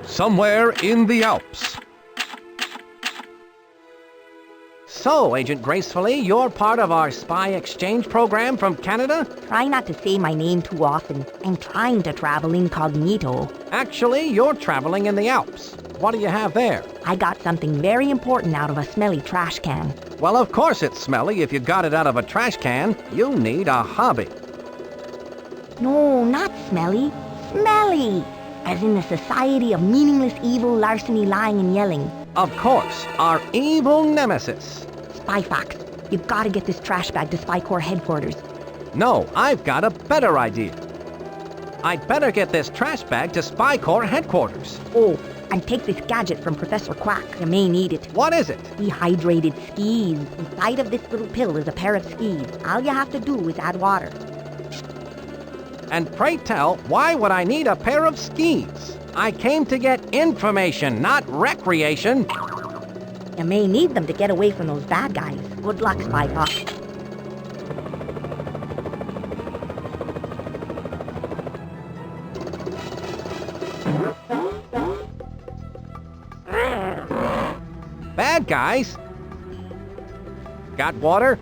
Somewhere in the Alps. So, Agent Gracefully, you're part of our spy exchange program from Canada? Try not to say my name too often. I'm trying to travel incognito. Actually, you're traveling in the Alps. What do you have there? I got something very important out of a smelly trash can. Well, of course it's smelly if you got it out of a trash can. You need a hobby. No, not smelly. Smelly! As in the Society of Meaningless Evil, Larceny, Lying and Yelling. Of course, our evil nemesis. Spy Fox, you've got to get this trash bag to Spy Corps headquarters. No, I've got a better idea. I'd better get this trash bag to Spy Corps headquarters. Oh, and take this gadget from Professor Quack. You may need it. What is it? Dehydrated skis. Inside of this little pill is a pair of skis. All you have to do is add water. And pray tell, why would I need a pair of skis? I came to get information, not recreation. You may need them to get away from those bad guys. Good luck, Spy Fox. Bad guys? Got water?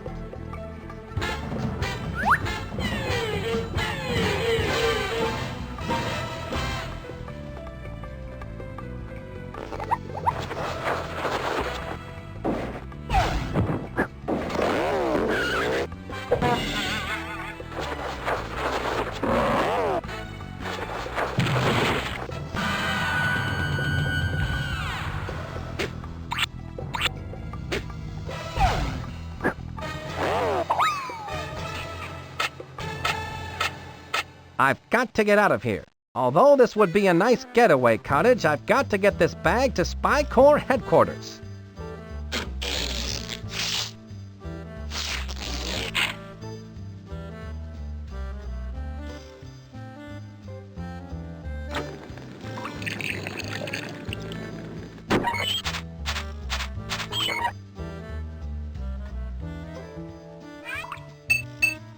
I've got to get out of here. Although this would be a nice getaway cottage, I've got to get this bag to Spy Corps headquarters.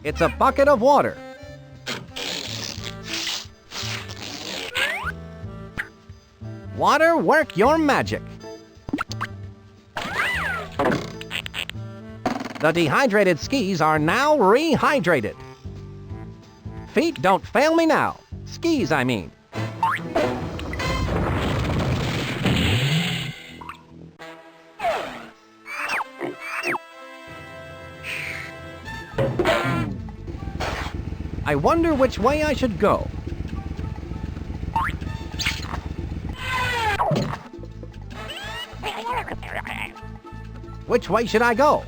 It's a bucket of water. Water, work your magic. The dehydrated skis are now rehydrated. Feet, don't fail me now. Skis, I mean. I wonder which way I should go. Which way should I go?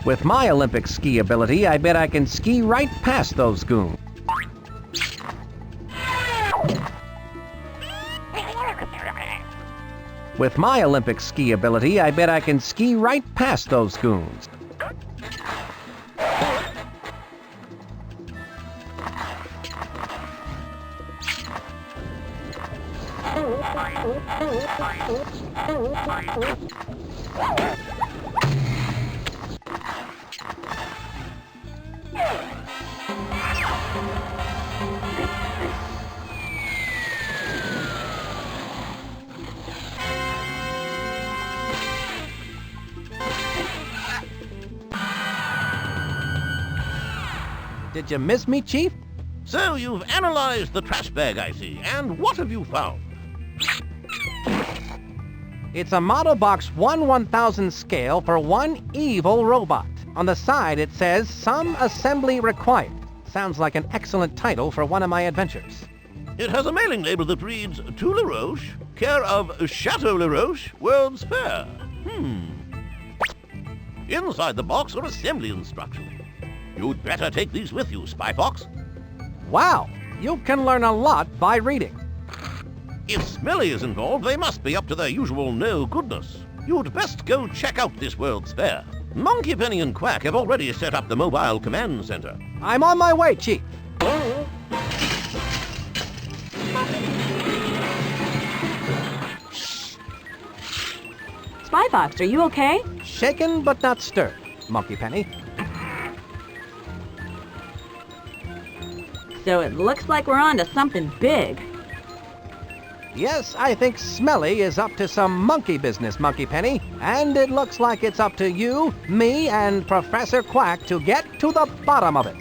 With my Olympic ski ability, I bet I can ski right past those goons. With my Olympic ski ability, I bet I can ski right past those goons. Did you miss me, Chief? So you've analyzed the trash bag, I see. And what have you found? It's a model box 1/1000 scale for one evil robot. On the side it says, "Some assembly required." Sounds like an excellent title for one of my adventures. It has a mailing label that reads, "To LeRoach, care of Chateau LeRoach, World's Fair." Inside the box are assembly instructions. You'd better take these with you, Spy Fox. Wow, you can learn a lot by reading. If Smelly is involved, they must be up to their usual no-goodness. You'd best go check out this World's Fair. Monkey Penny and Quack have already set up the mobile command center. I'm on my way, Chief. Spy Fox, are you okay? Shaken but not stirred, Monkey Penny. So it looks like we're on to something big. Yes, I think S.M.E.L.L.Y is up to some monkey business, Monkey Penny. And it looks like it's up to you, me, and Professor Quack to get to the bottom of it.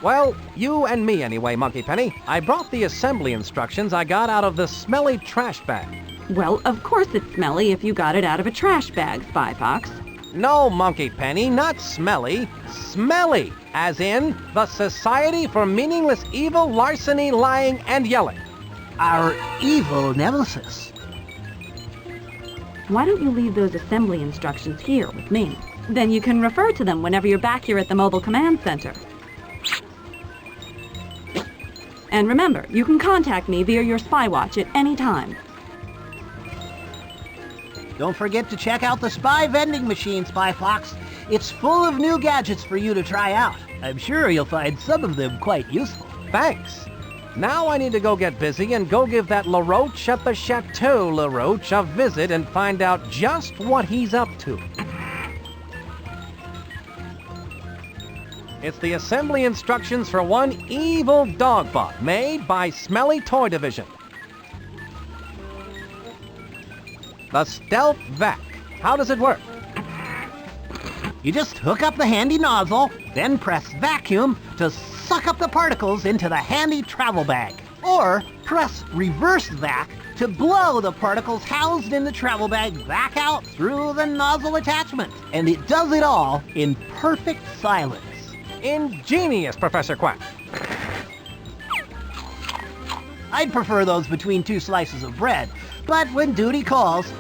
Well, you and me anyway, Monkey Penny. I brought the assembly instructions I got out of the S.M.E.L.L.Y trash bag. Well, of course it's smelly if you got it out of a trash bag, Spy Fox. No, Monkey Penny, not S.M.E.L.L.Y. S.M.E.L.L.Y, as in the Society for Meaningless Evil, Larceny, Lying, and Yelling. Our evil nemesis. Why don't you leave those assembly instructions here with me? Then you can refer to them whenever you're back here at the Mobile Command Center. And remember, you can contact me via your spy watch at any time. Don't forget to check out the spy vending machine, Spy Fox. It's full of new gadgets for you to try out. I'm sure you'll find some of them quite useful. Thanks. Now I need to go get busy and go give that LeRoach at the Chateau LeRoach a visit and find out just what he's up to. It's the assembly instructions for one evil dogbot made by S.M.E.L.L.Y Toy Division. The Stealth Vac. How does it work? You just hook up the handy nozzle, then press vacuum to suck up the particles into the handy travel bag. Or press reverse vac to blow the particles housed in the travel bag back out through the nozzle attachment. And it does it all in perfect silence. Ingenious, Professor Quack. I'd prefer those between 2 slices of bread, but when duty calls...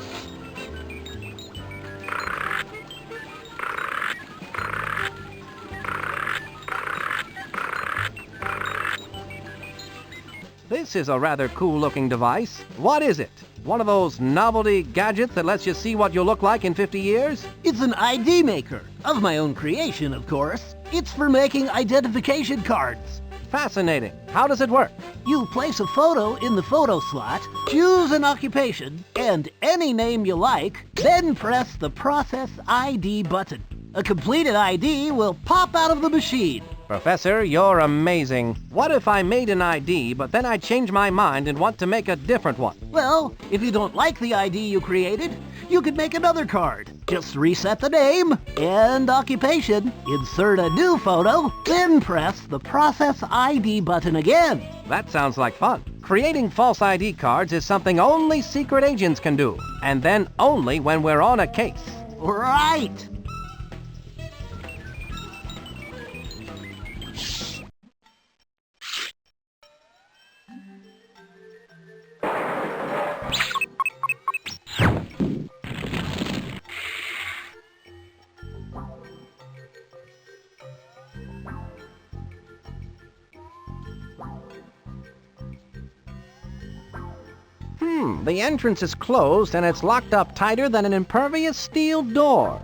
This is a rather cool-looking device. What is it? One of those novelty gadgets that lets you see what you'll look like in 50 years? It's an ID maker, of my own creation, of course. It's for making identification cards. Fascinating. How does it work? You place a photo in the photo slot, choose an occupation, and any name you like, then press the Process ID button. A completed ID will pop out of the machine. Professor, you're amazing. What if I made an ID, but then I change my mind and want to make a different one? Well, if you don't like the ID you created, you could make another card. Just reset the name and occupation, insert a new photo, then press the Process ID button again. That sounds like fun. Creating false ID cards is something only secret agents can do, and then only when we're on a case. Right! The entrance is closed and it's locked up tighter than an impervious steel door.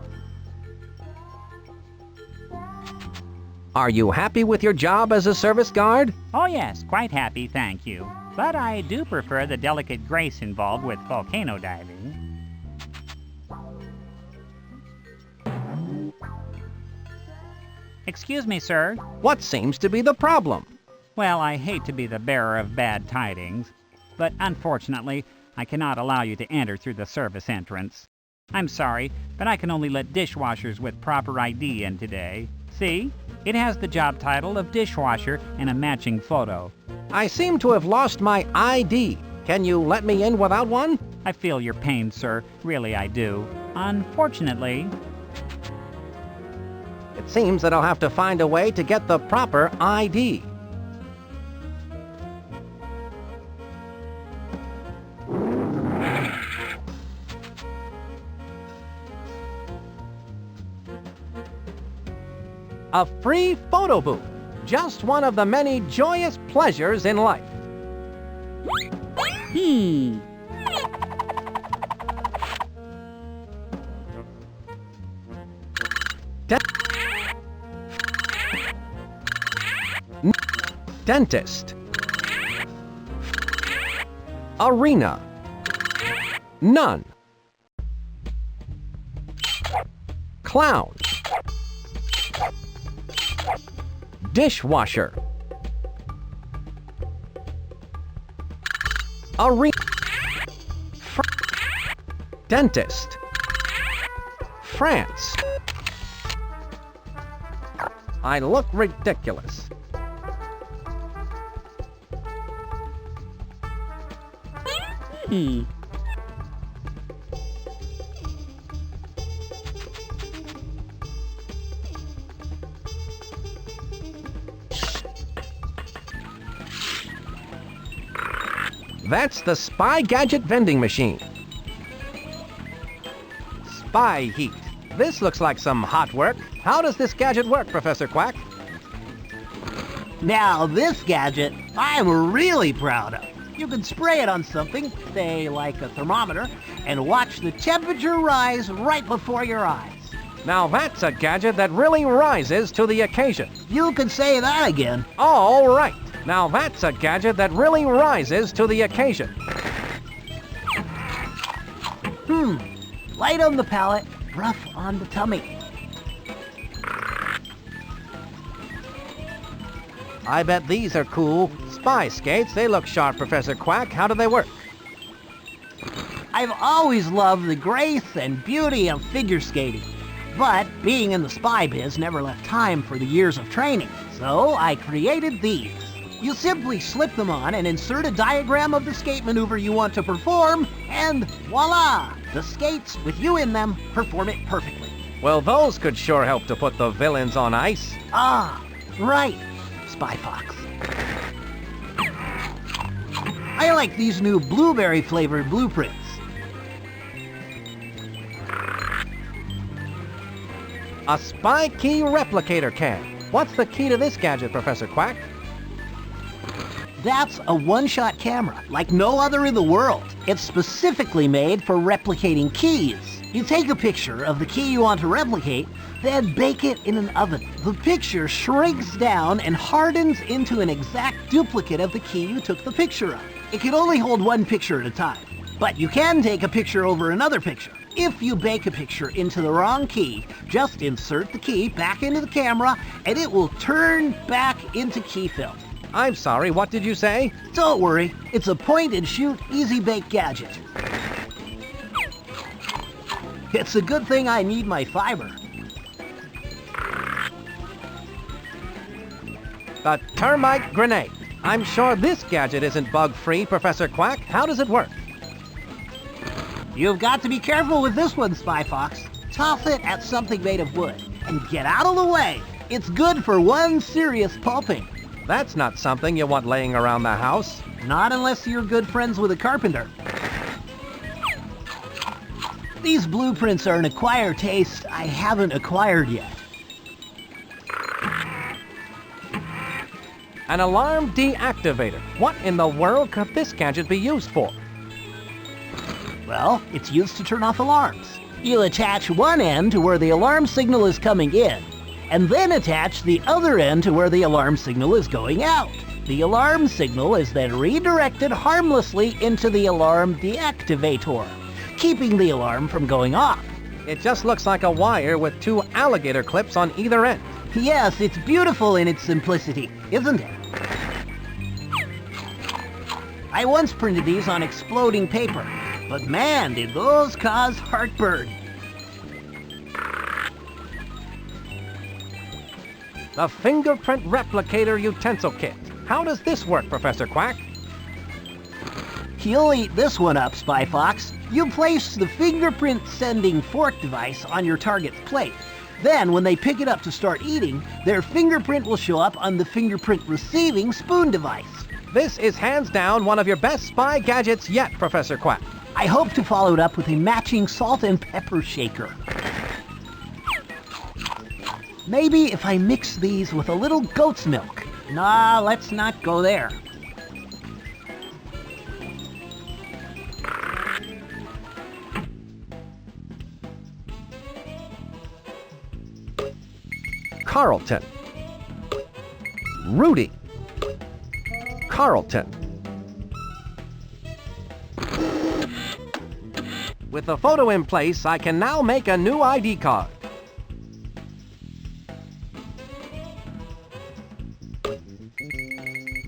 Are you happy with your job as a service guard? Oh yes, quite happy, thank you. But I do prefer the delicate grace involved with volcano diving. Excuse me, sir. What seems to be the problem? Well, I hate to be the bearer of bad tidings, but unfortunately, I cannot allow you to enter through the service entrance. I'm sorry, but I can only let dishwashers with proper ID in today. See? It has the job title of dishwasher and a matching photo. I seem to have lost my ID. Can you let me in without one? I feel your pain, sir. Really, I do. Unfortunately... It seems that I'll have to find a way to get the proper ID. A free photo booth. Just one of the many joyous pleasures in life. Dentist. Arena. None. Clown. Dishwasher. Arena. Dentist. France. I look ridiculous. That's the Spy Gadget vending machine. Spy heat. This looks like some hot work. How does this gadget work, Professor Quack? Now this gadget, I'm really proud of. You can spray it on something, say like a thermometer, and watch the temperature rise right before your eyes. Now that's a gadget that really rises to the occasion. You could say that again. All right. Now that's a gadget that really rises to the occasion. Light on the palate, rough on the tummy. I bet these are cool. Spy skates, they look sharp, Professor Quack. How do they work? I've always loved the grace and beauty of figure skating, but being in the spy biz never left time for the years of training, so I created these. You simply slip them on and insert a diagram of the skate maneuver you want to perform, and voila! The skates, with you in them, perform it perfectly. Well, those could sure help to put the villains on ice. Ah, right, Spy Fox. I like these new blueberry-flavored blueprints. A spy key replicator cam. What's the key to this gadget, Professor Quack? That's a one-shot camera, like no other in the world. It's specifically made for replicating keys. You take a picture of the key you want to replicate, then bake it in an oven. The picture shrinks down and hardens into an exact duplicate of the key you took the picture of. It can only hold one picture at a time, but you can take a picture over another picture. If you bake a picture into the wrong key, just insert the key back into the camera and it will turn back into key film. I'm sorry, what did you say? Don't worry, it's a point-and-shoot, easy-bake gadget. It's a good thing I need my fiber. The termite grenade. I'm sure this gadget isn't bug-free, Professor Quack. How does it work? You've got to be careful with this one, Spy Fox. Toss it at something made of wood and get out of the way. It's good for one serious pulping. That's not something you want laying around the house. Not unless you're good friends with a carpenter. These blueprints are an acquired taste I haven't acquired yet. An alarm deactivator. What in the world could this gadget be used for? Well, it's used to turn off alarms. You'll attach one end to where the alarm signal is coming in, and then attach the other end to where the alarm signal is going out. The alarm signal is then redirected harmlessly into the alarm deactivator, keeping the alarm from going off. It just looks like a wire with two alligator clips on either end. Yes, it's beautiful in its simplicity, isn't it? I once printed these on exploding paper, but man, did those cause heartburn. The fingerprint replicator utensil kit. How does this work, Professor Quack? You'll eat this one up, Spy Fox. You place the fingerprint sending fork device on your target's plate. Then, when they pick it up to start eating, their fingerprint will show up on the fingerprint receiving spoon device. This is hands down one of your best spy gadgets yet, Professor Quack. I hope to follow it up with a matching salt and pepper shaker. Maybe if I mix these with a little goat's milk. Nah, let's not go there. Carlton. Rudy. Carlton. With the photo in place, I can now make a new ID card.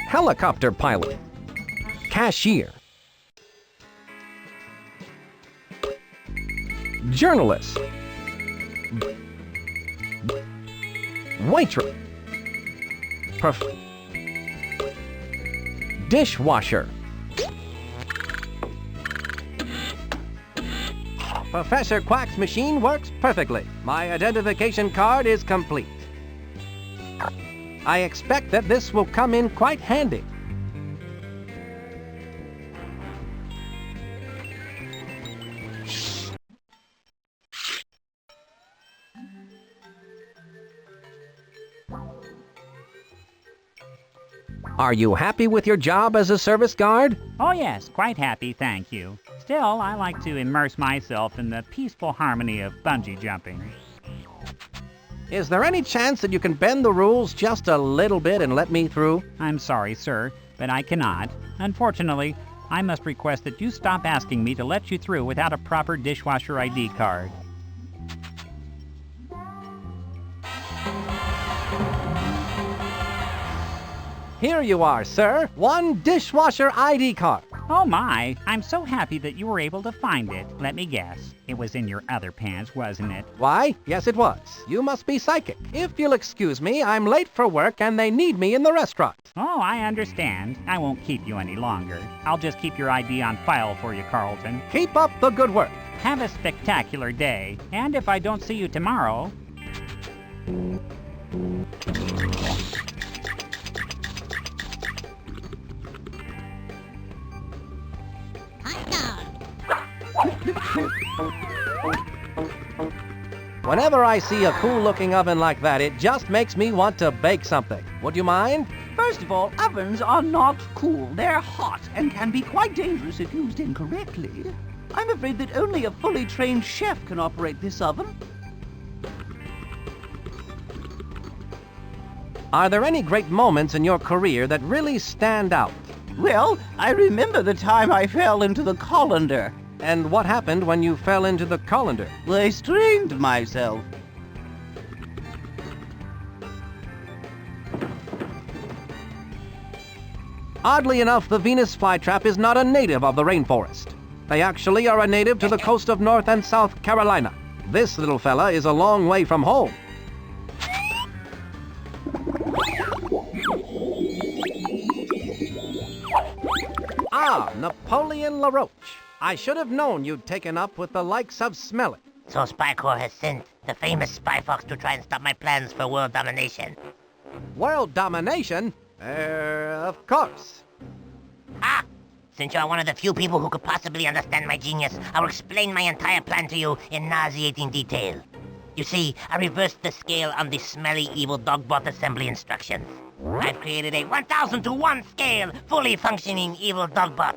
Helicopter pilot. Cashier. Journalist. Waitress. Dishwasher. Professor Quack's machine works perfectly. My identification card is complete. I expect that this will come in quite handy. Are you happy with your job as a service guard? Oh yes, quite happy, thank you. Still, I like to immerse myself in the peaceful harmony of bungee jumping. Is there any chance that you can bend the rules just a little bit and let me through? I'm sorry, sir, but I cannot. Unfortunately, I must request that you stop asking me to let you through without a proper dishwasher ID card. Here you are, sir. One dishwasher ID card. Oh my, I'm so happy that you were able to find it. Let me guess. It was in your other pants, wasn't it? Why, yes it was. You must be psychic. If you'll excuse me, I'm late for work and they need me in the restaurant. Oh, I understand. I won't keep you any longer. I'll just keep your ID on file for you, Carlton. Keep up the good work. Have a spectacular day. And if I don't see you tomorrow... Whenever I see a cool-looking oven like that, it just makes me want to bake something. Would you mind? First of all, ovens are not cool. They're hot and can be quite dangerous if used incorrectly. I'm afraid that only a fully trained chef can operate this oven. Are there any great moments in your career that really stand out? Well, I remember the time I fell into the colander. And what happened when you fell into the colander? I strained myself. Oddly enough, the Venus flytrap is not a native of the rainforest. They actually are a native to the coast of North and South Carolina. This little fella is a long way from home. Ah, Napoleon LeRoach. I should have known you'd taken up with the likes of S.M.E.L.L.Y. So Spy Corps has sent the famous Spy Fox to try and stop my plans for world domination. World domination? Of course. Ah! Since you are one of the few people who could possibly understand my genius, I will explain my entire plan to you in nauseating detail. You see, I reversed the scale on the smelly evil dogbot assembly instructions. I've created a 1,000 to 1 scale, fully functioning evil dogbot.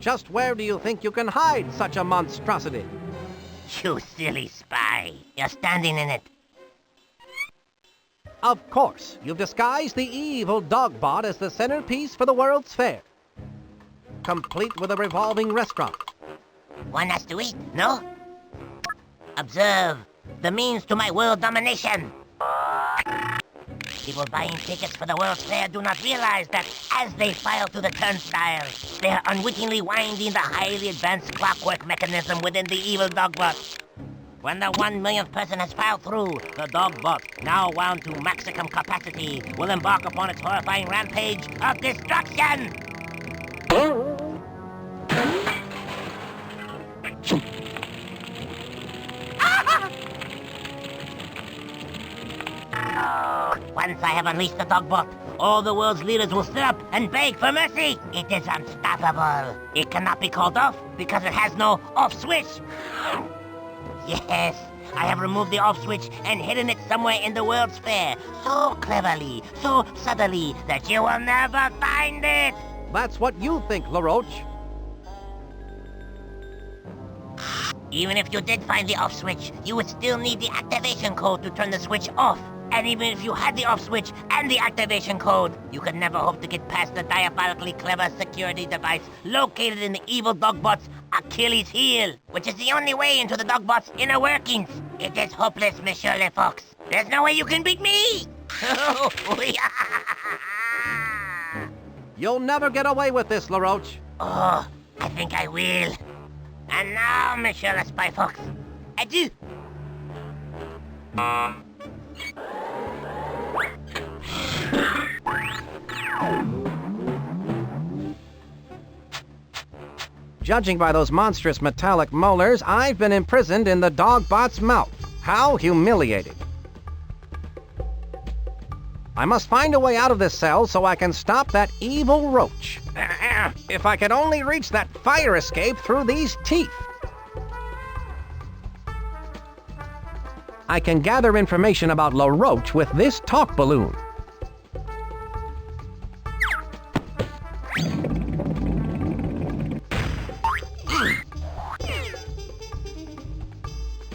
Just where do you think you can hide such a monstrosity? You silly spy. You're standing in it. Of course, you've disguised the evil dogbot as the centerpiece for the World's Fair. Complete with a revolving restaurant. One has to eat, no? Observe the means to my world domination. People buying tickets for the World's Fair do not realize that as they file through the turnstile, they are unwittingly winding the highly advanced clockwork mechanism within the evil dogbot. When the 1 millionth person has filed through, the dogbot, now wound to maximum capacity, will embark upon its horrifying rampage of destruction! Once I have unleashed the dogbot, all the world's leaders will stand up and beg for mercy. It is unstoppable. It cannot be called off because it has no off switch. Yes, I have removed the off switch and hidden it somewhere in the World's Fair. So cleverly, so subtly, that you will never find it. That's what you think, LeRoach. Even if you did find the off switch, you would still need the activation code to turn the switch off. And even if you had the off switch and the activation code, you could never hope to get past the diabolically clever security device located in the evil dogbot's Achilles heel, which is the only way into the dogbot's inner workings. It is hopeless, Monsieur LeFox. There's no way you can beat me! You'll never get away with this, LeRoach. Oh, I think I will. And now, Monsieur le Spy Fox, adieu! Judging by those monstrous metallic molars, I've been imprisoned in the dogbot's mouth. How humiliating. I must find a way out of this cell so I can stop that evil roach. If I could only reach that fire escape through these teeth. I can gather information about LeRoach with this talk balloon.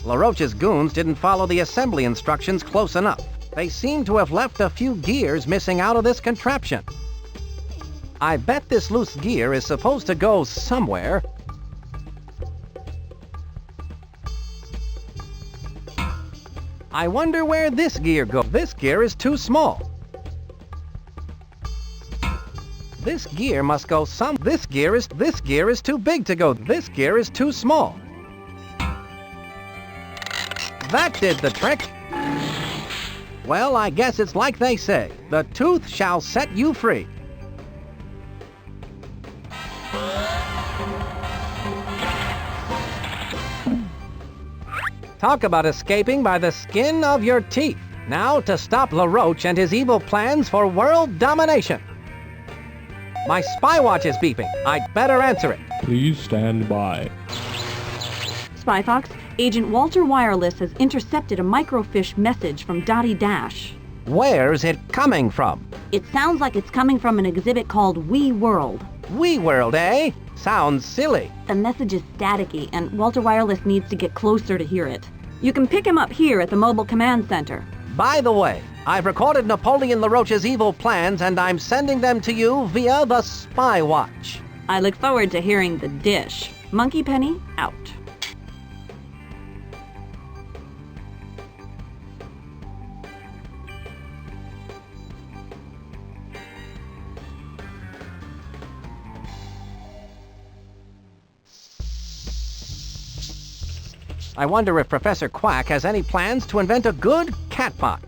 LeRoach's goons didn't follow the assembly instructions close enough. They seem to have left a few gears missing out of this contraption. I bet this loose gear is supposed to go somewhere. I wonder where this gear goes. This gear is too small. This gear must go some. This gear is too big to go. This gear is too small. That did the trick. Well, I guess it's like they say, the tooth shall set you free. Talk about escaping by the skin of your teeth. Now to stop LeRoach and his evil plans for world domination. My spy watch is beeping. I'd better answer it. Please stand by. Spy Fox, Agent Walter Wireless has intercepted a microfiche message from Dottie Dash. Where's it coming from? It sounds like it's coming from an exhibit called We World. We World, eh? Sounds silly. The message is staticky, and Walter Wireless needs to get closer to hear it. You can pick him up here at the Mobile Command Center. By the way, I've recorded Napoleon LeRoach's evil plans, and I'm sending them to you via the Spy Watch. I look forward to hearing the dish. Monkey Penny, out. I wonder if Professor Quack has any plans to invent a good catbot.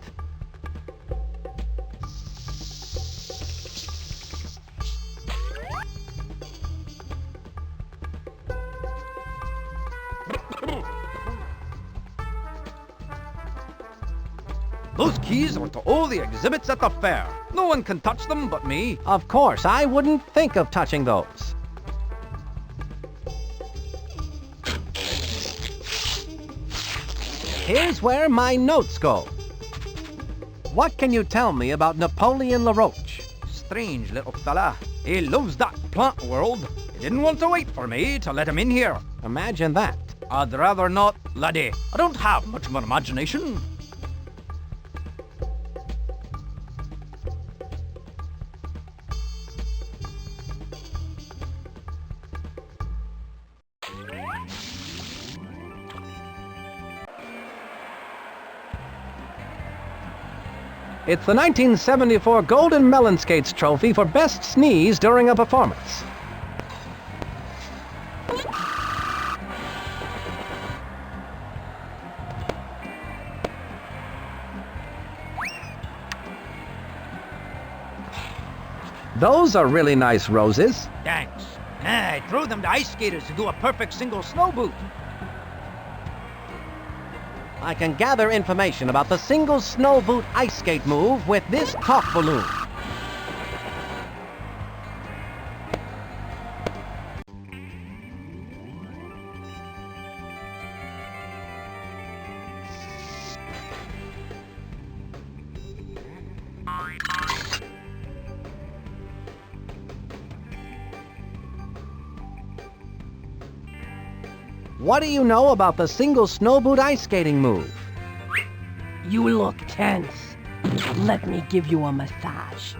Those keys are to all the exhibits at the fair. No one can touch them but me. Of course, I wouldn't think of touching those. Here's where my notes go. What can you tell me about Napoleon LeRoach? Strange little fella. He loves that plant world. He didn't want to wait for me to let him in here. Imagine that. I'd rather not, laddie. I don't have much of an imagination. It's the 1974 Golden Melon Skates Trophy for Best Sneeze during a performance. Those are really nice roses. Thanks. I threw them to ice skaters to do a perfect single snow boot. I can gather information about the single snow boot ice skate move with this talk balloon. What do you know about the single snow boot ice skating move? You look tense. Let me give you a massage.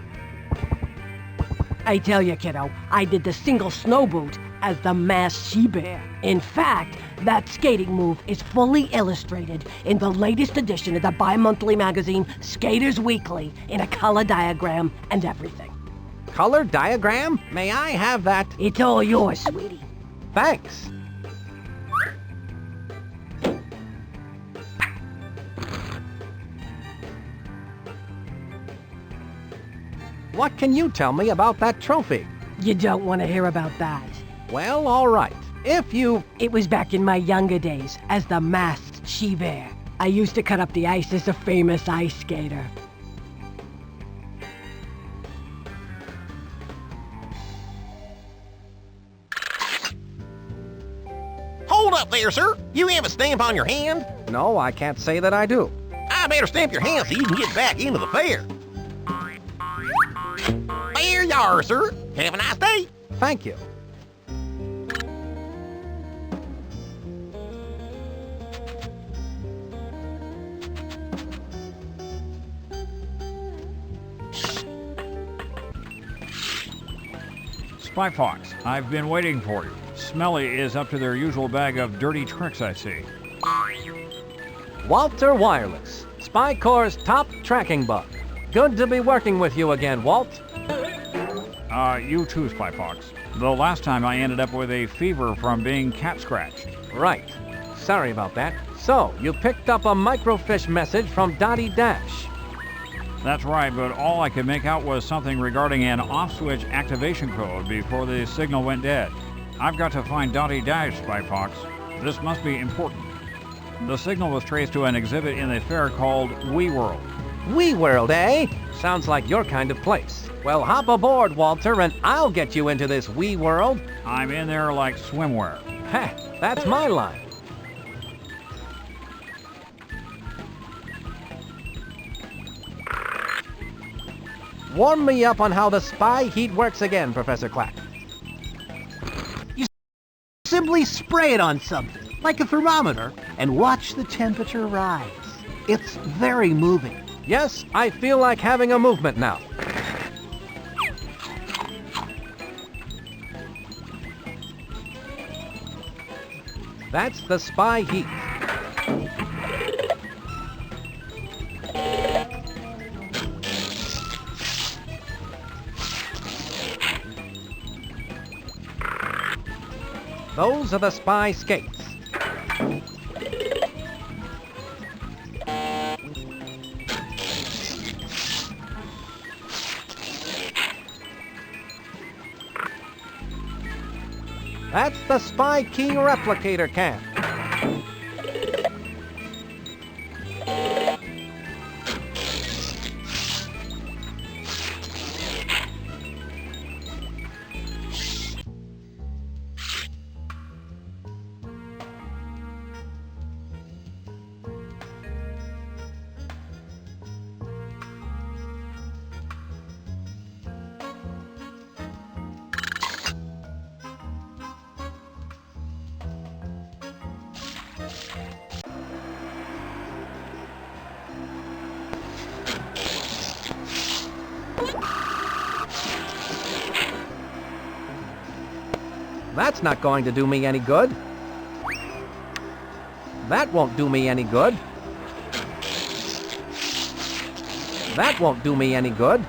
I tell you, kiddo, I did the single snow boot as the masked she-bear. In fact, that skating move is fully illustrated in the latest edition of the bi-monthly magazine Skaters Weekly in a color diagram and everything. Color diagram? May I have that? It's all yours, sweetie. Thanks. What can you tell me about that trophy? You don't want to hear about that. Well, all right. If you... It was back in my younger days as the masked she-bear. I used to cut up the ice as a famous ice skater. Hold up there, sir. You have a stamp on your hand? No, I can't say that I do. I better stamp your hand so you can get back into the fair. There you are, sir. Have a nice day. Thank you. Spy Fox, I've been waiting for you. S.M.E.L.L.Y is up to their usual bag of dirty tricks, I see. Walter Wireless, Spy Corps' top tracking bug. Good to be working with you again, Walt. You too, Spy Fox. Though last time I ended up with a fever from being cat scratched. Right. Sorry about that. So, you picked up a microfiche message from Dottie Dash. That's right, but all I could make out was something regarding an off-switch activation code before the signal went dead. I've got to find Dottie Dash, Spy Fox. This must be important. The signal was traced to an exhibit in the fair called WeWorld. WeWorld, eh? Sounds like your kind of place. Well, hop aboard, Walter, and I'll get you into this WeWorld. I'm in there like swimwear. Heh, that's my line. Warm me up on how the spy heat works again, Professor Quack. You simply spray it on something, like a thermometer, and watch the temperature rise. It's very moving. Yes, I feel like having a movement now. That's the spy heat. Those are the spy skates. That's the spy key replicator cam. That's not going to do me any good. That won't do me any good. That won't do me any good.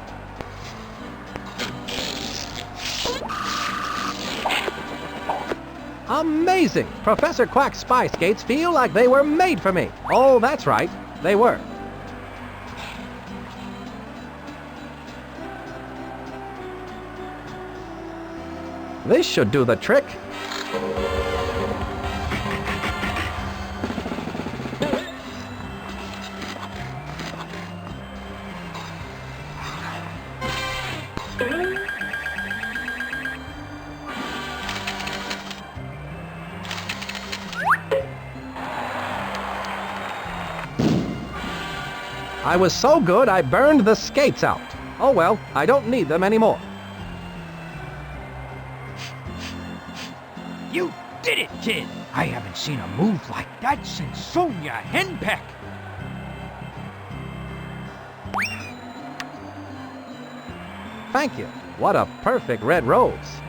Amazing! Professor Quack's spy skates feel like they were made for me. Oh, that's right. They were. This should do the trick. I was so good I burned the skates out. Oh well, I don't need them anymore. You did it, kid! I haven't seen a move like that since Sonia Henpeck. thank you. What a perfect red rose.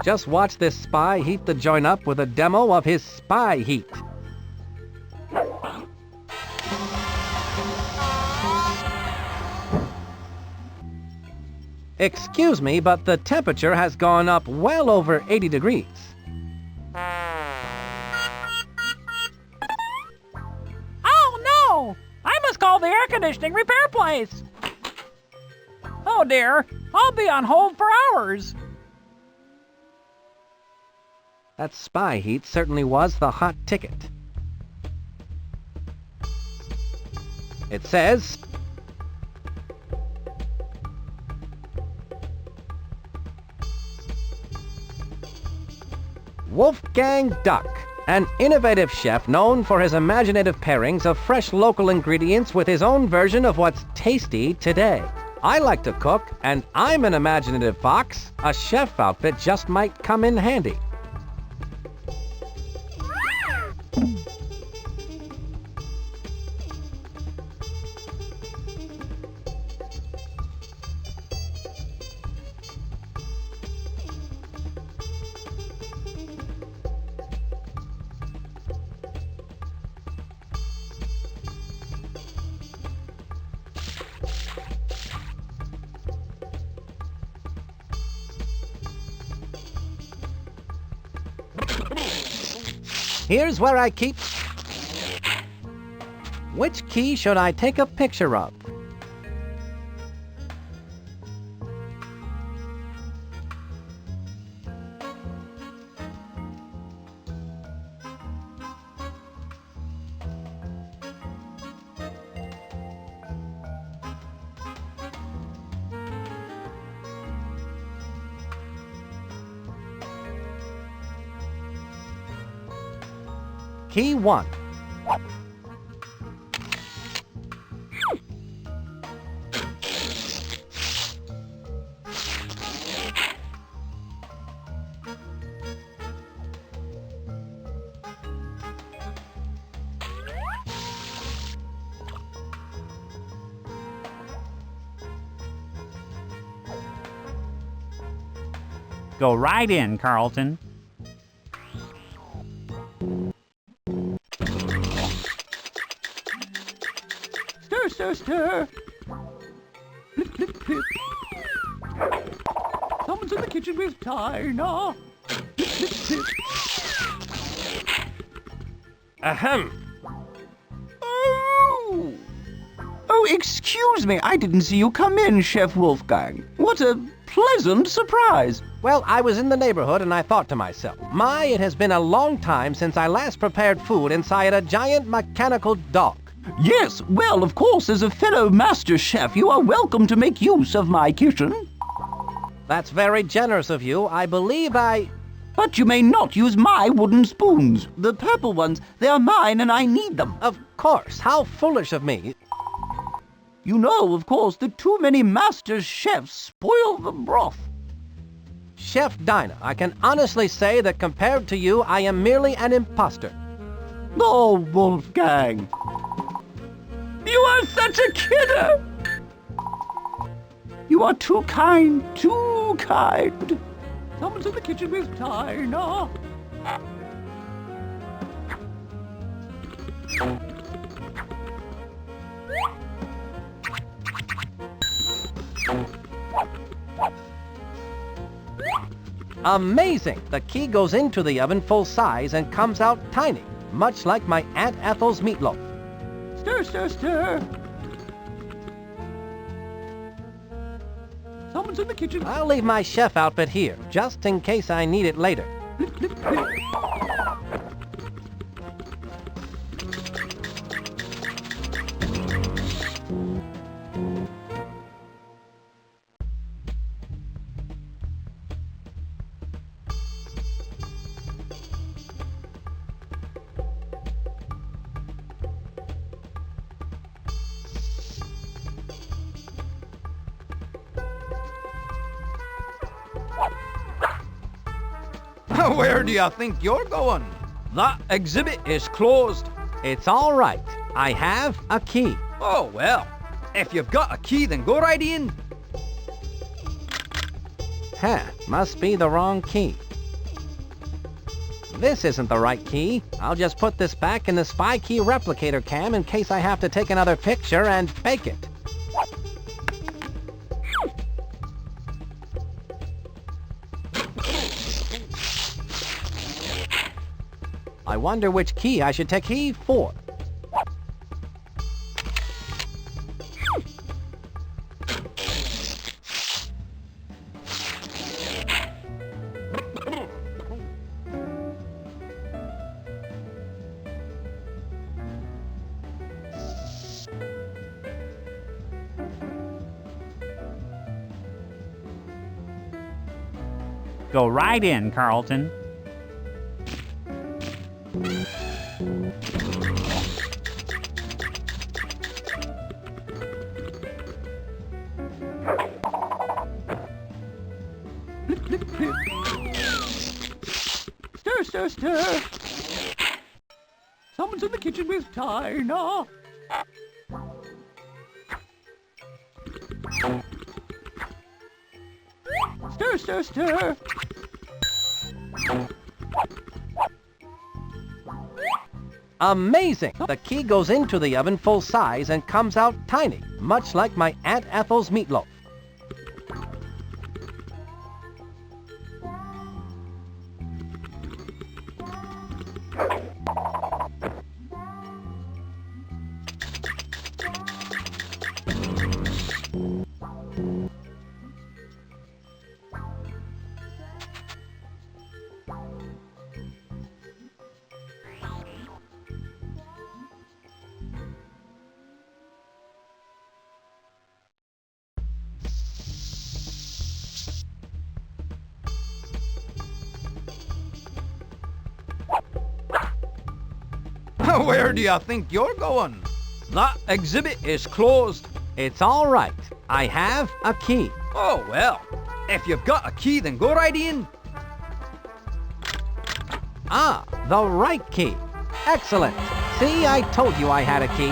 Just watch this spy heat the joint up with a demo of his spy heat. Excuse me, but the temperature has gone up well over 80 degrees. Oh no! I must call the air conditioning repair place. Oh dear, I'll be on hold for hours. That spy heat certainly was the hot ticket. It says, Wolfgang Duck, an innovative chef known for his imaginative pairings of fresh local ingredients with his own version of what's tasty today. I like to cook, and I'm an imaginative fox. A chef outfit just might come in handy. Here's where I keep... Which key should I take a picture of? Key 1. Go right in, Carlton. Stir. Flip, flip, flip. Someone's in the kitchen with Tina. Flip, flip, flip. Ahem. Oh, excuse me. I didn't see you come in, Chef Wolfgang. What a pleasant surprise. Well, I was in the neighborhood and I thought to myself, my, it has been a long time since I last prepared food inside a giant mechanical dog. Yes, well, of course, as a fellow master chef, you are welcome to make use of my kitchen. That's very generous of you. I believe But you may not use my wooden spoons. The purple ones, they are mine and I need them. Of course, how foolish of me. You know, of course, that too many master chefs spoil the broth. Chef Dinah, I can honestly say that compared to you, I am merely an imposter. Oh, Wolfgang. You are such a kidder! You are too kind, too kind. Someone's in the kitchen with Tina. Amazing! The key goes into the oven full size and comes out tiny, much like my Aunt Ethel's meatloaf. Stir. Someone's in the kitchen. I'll leave my chef outfit here, just in case I need it later. Flip, flip, flip. Where do you think you're going? That exhibit is closed. It's all right. I have a key. Oh, well. If you've got a key, then go right in. Must be the wrong key. This isn't the right key. I'll just put this back in the spy key replicator cam in case I have to take another picture and fake it. I wonder which key I should take key for. Go right in, Carlton. Stir, stir, stir. Someone's in the kitchen with Tina. Stir, stir, stir. Amazing! The key goes into the oven full size and comes out tiny, much like my Aunt Ethel's meatloaf. Where do you think you're going? That exhibit is closed. It's all right. I have a key. Oh, well. If you've got a key, then go right in. Ah, the right key. Excellent. See, I told you I had a key.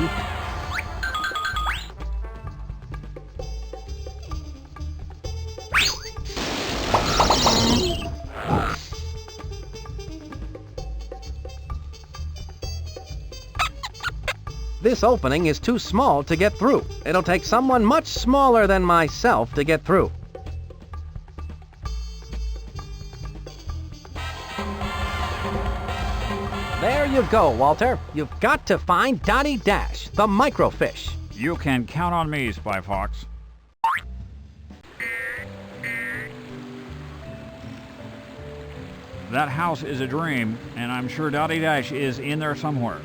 This opening is too small to get through. It'll take someone much smaller than myself to get through. There you go, Walter. You've got to find Dottie Dash, the microfish. You can count on me, Spy Fox. That house is a dream, and I'm sure Dottie Dash is in there somewhere.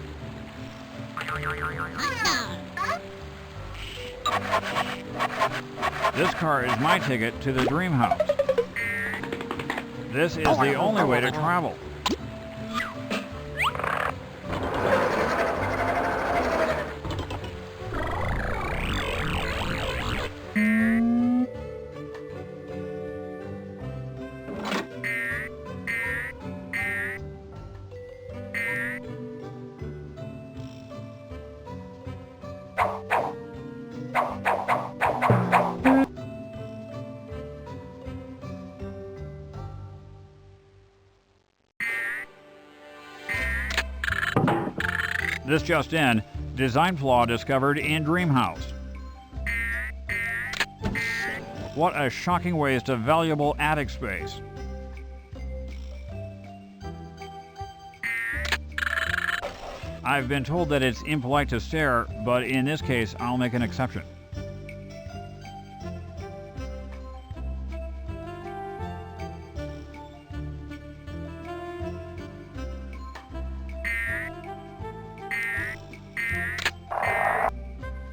This car is my ticket to the dream house. This is the only way to travel. This just in, design flaw discovered in Dreamhouse. What a shocking waste of valuable attic space. I've been told that it's impolite to stare, but in this case, I'll make an exception.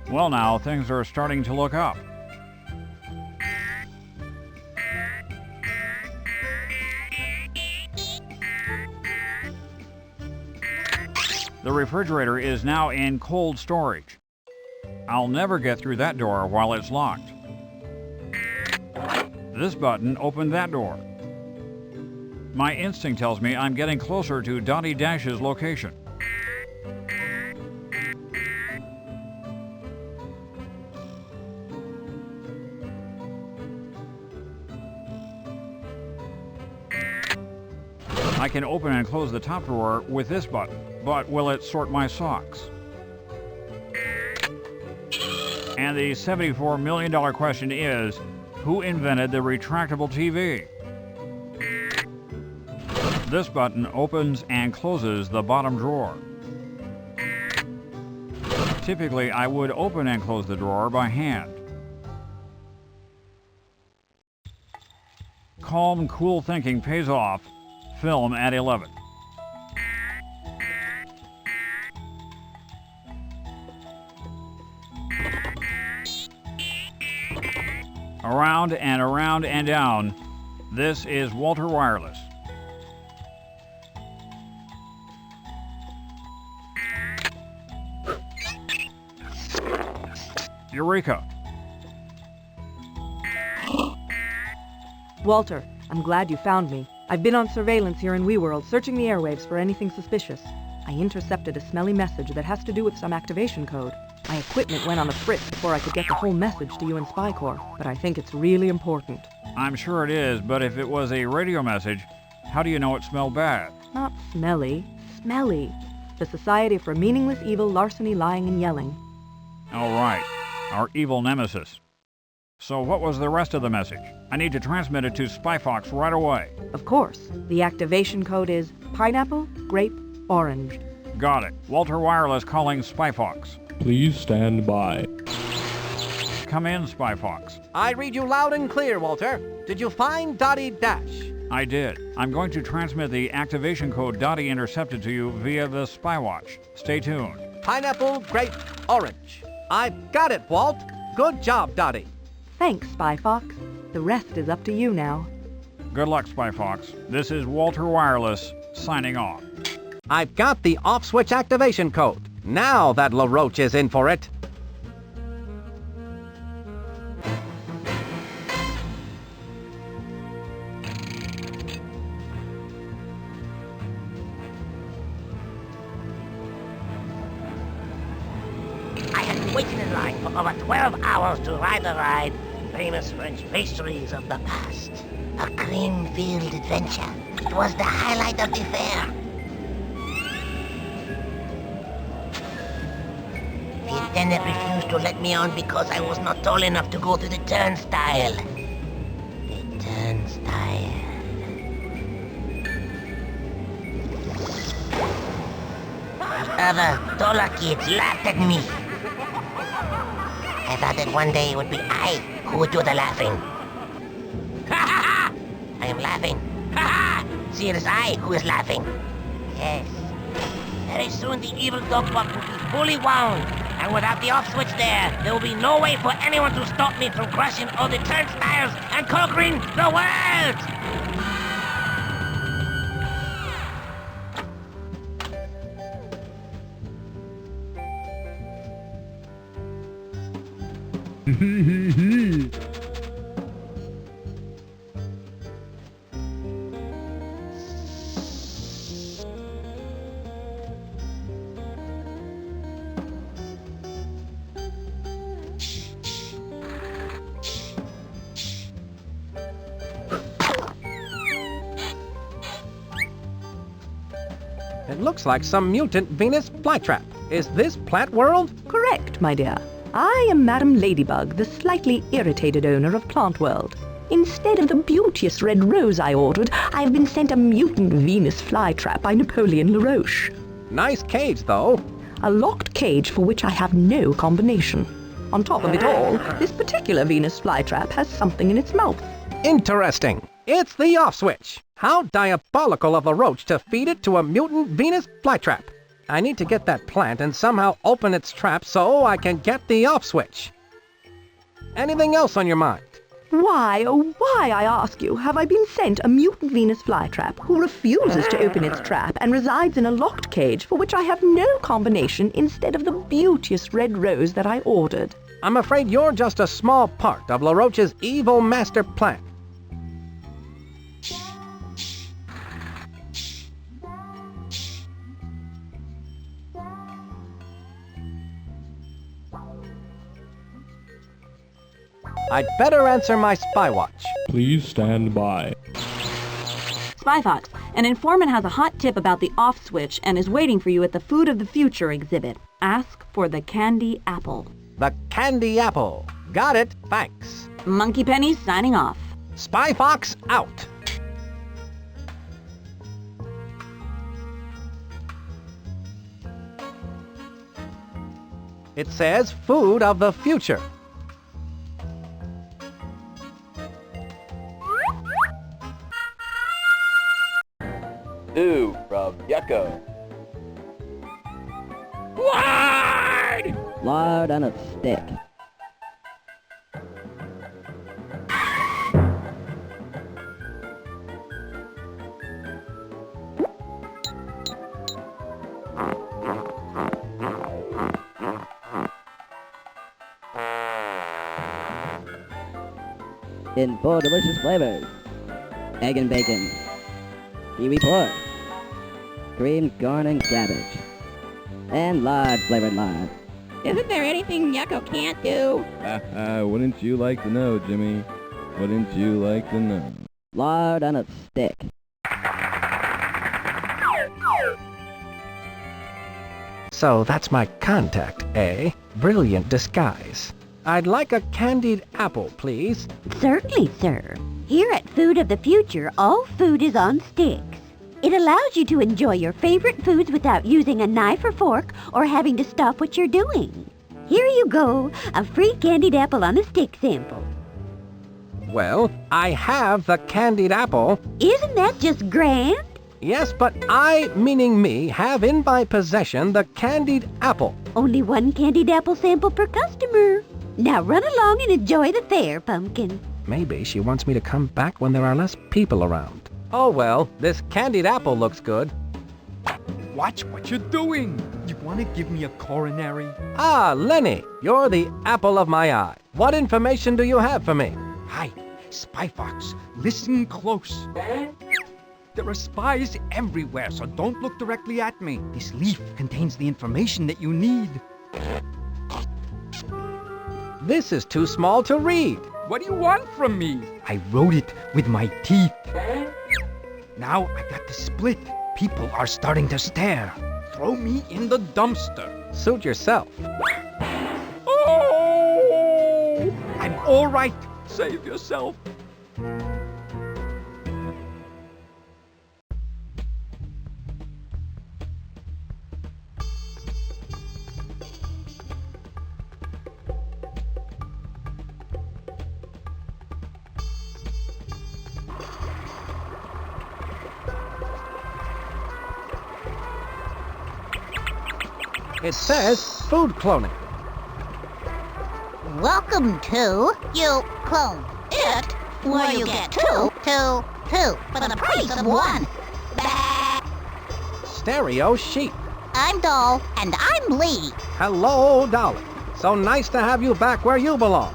Well now, things are starting to look up. The refrigerator is now in cold storage. I'll never get through that door while it's locked. This button opened that door. My instinct tells me I'm getting closer to Dottie Dash's location. I can open and close the top drawer with this button, but will it sort my socks? And the $74 million question is, who invented the retractable TV? This button opens and closes the bottom drawer. Typically, I would open and close the drawer by hand. Calm, cool thinking pays off. Film at 11. Around and around and down. This is Walter Wireless. Eureka! Walter, I'm glad you found me. I've been on surveillance here in WeWorld, searching the airwaves for anything suspicious. I intercepted a smelly message that has to do with some activation code. My equipment went on a fritz before I could get the whole message to you in Spy Corps, but I think it's really important. I'm sure it is, but if it was a radio message, how do you know it smelled bad? Not smelly, smelly. The Society for Meaningless Evil, Larceny, Lying, and Yelling. All right, our evil nemesis. So what was the rest of the message? I need to transmit it to SpyFox right away. Of course. The activation code is pineapple, grape, orange. Got it. Walter Wireless calling SpyFox. Please stand by. Come in, SpyFox. I read you loud and clear, Walter. Did you find Dottie Dash? I did. I'm going to transmit the activation code Dottie intercepted to you via the SpyWatch. Stay tuned. Pineapple, grape, orange. I've got it, Walt. Good job, Dottie. Thanks, SpyFox. The rest is up to you now. Good luck, SpyFox. This is Walter Wireless, signing off. I've got the off-switch activation code. Now that LeRoach is in for it. I had been waiting in line for over 12 hours to ride the ride. Famous French pastries of the past. A cream-filled adventure. It was the highlight of the fair. The attendant refused to let me on because I was not tall enough to go through the turnstile. The turnstile. The other taller kids laughed at me. I thought that one day it would be I who would do the laughing. Ha ha ha! I am laughing. Ha ha! See, it is I who is laughing. Yes. Very soon the evil dogbot will be fully wound. And without the off switch there will be no way for anyone to stop me from crushing all the turnstiles and conquering the world! It looks like some mutant Venus flytrap. Is this Plant World? Correct, my dear. I am Madam Ladybug, the slightly irritated owner of Plant World. Instead of the beauteous red rose I ordered, I have been sent a mutant Venus flytrap by Napoleon LeRoach. Nice cage, though. A locked cage for which I have no combination. On top of it all, this particular Venus flytrap has something in its mouth. Interesting. It's the off switch. How diabolical of LeRoach to feed it to a mutant Venus flytrap. I need to get that plant and somehow open its trap so I can get the off switch. Anything else on your mind? Why, oh why, I ask you, have I been sent a mutant Venus flytrap who refuses to open its trap and resides in a locked cage for which I have no combination instead of the beauteous red rose that I ordered? I'm afraid you're just a small part of LeRoach's evil master plan. I'd better answer my spy watch. Please stand by. Spy Fox, an informant has a hot tip about the off switch and is waiting for you at the Food of the Future exhibit. Ask for the candy apple. The candy apple. Got it, thanks. Monkey Penny signing off. Spy Fox out. It says Food of the Future. Ooh, from Yucko. Lard! Lard on a stick. In 4 delicious flavors. Egg and bacon. Kiwi pork. Creamed corn and cabbage. And lard flavored lard. Isn't there anything Yucko can't do? Wouldn't you like to know, Jimmy? Wouldn't you like to know? Lard on a stick. So that's my contact, eh? Brilliant disguise. I'd like a candied apple, please. Certainly, sir. Here at Food of the Future, all food is on sticks. It allows you to enjoy your favorite foods without using a knife or fork or having to stop what you're doing. Here you go, a free candied apple on a stick sample. Well, I have the candied apple. Isn't that just grand? Yes, but I, meaning me, have in my possession the candied apple. Only one candied apple sample per customer. Now run along and enjoy the fair, Pumpkin. Maybe she wants me to come back when there are less people around. Oh well, this candied apple looks good. Watch what you're doing. You want to give me a coronary? Ah, Lenny, you're the apple of my eye. What information do you have for me? Hi, Spy Fox. Listen close. There are spies everywhere, so don't look directly at me. This leaf contains the information that you need. This is too small to read. What do you want from me? I wrote it with my teeth. Now I got to split. People are starting to stare. Throw me in the dumpster. Suit yourself. Oh! I'm all right. Save yourself. It says food cloning. Welcome to You Clone It, where you get two for the price of one. Stereo sheep. I'm Doll, and I'm Lee. Hello, Dolly. So nice to have you back where you belong.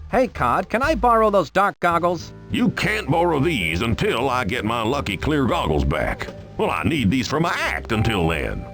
Hey, Cod, can I borrow those dark goggles? You can't borrow these until I get my lucky clear goggles back. Well, I need these for my act until then.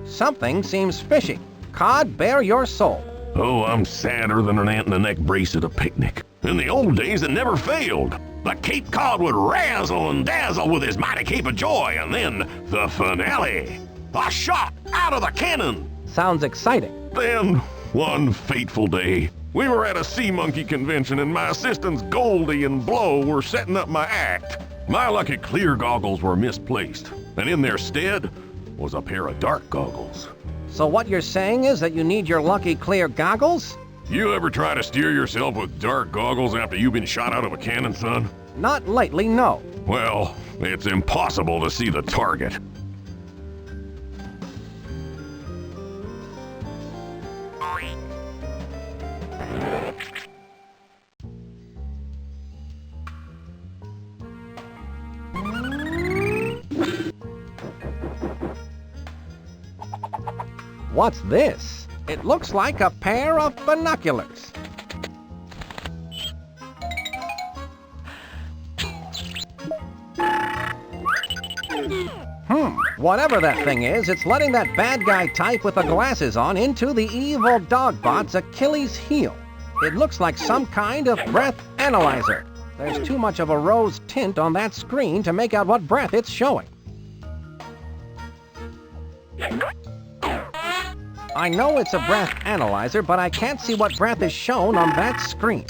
Something seems fishy. Cod, bare your soul. Oh, I'm sadder than an ant-in-the-neck brace at a picnic. In the old days, it never failed. The Cape Cod would razzle and dazzle with his mighty cape of joy, and then the finale. A shot out of the cannon. Sounds exciting. Then, one fateful day, we were at a sea monkey convention and my assistants Goldie and Blow were setting up my act. My lucky clear goggles were misplaced, and in their stead was a pair of dark goggles. So what you're saying is that you need your lucky clear goggles? You ever try to steer yourself with dark goggles after you've been shot out of a cannon, son? Not lately, no. Well, it's impossible to see the target. What's this? It looks like a pair of binoculars. Whatever that thing is, it's letting that bad guy type with the glasses on into the evil dogbot's Achilles heel. It looks like some kind of breath analyzer. There's too much of a rose tint on that screen to make out what breath it's showing. I know it's a breath analyzer, but I can't see what breath is shown on that screen.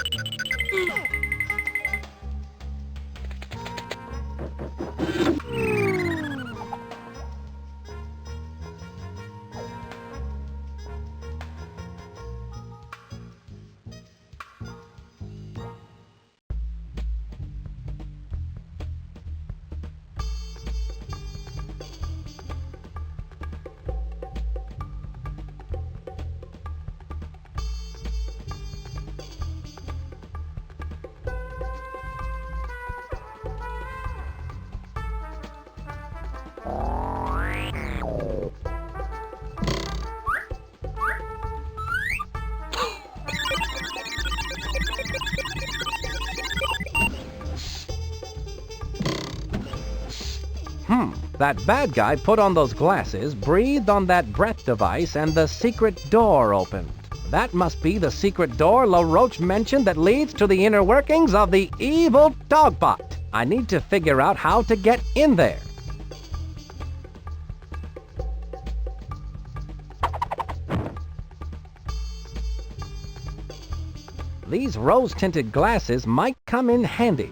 That bad guy put on those glasses, breathed on that breath device, and the secret door opened. That must be the secret door LeRoach mentioned that leads to the inner workings of the evil dogbot. I need to figure out how to get in there. These rose-tinted glasses might come in handy.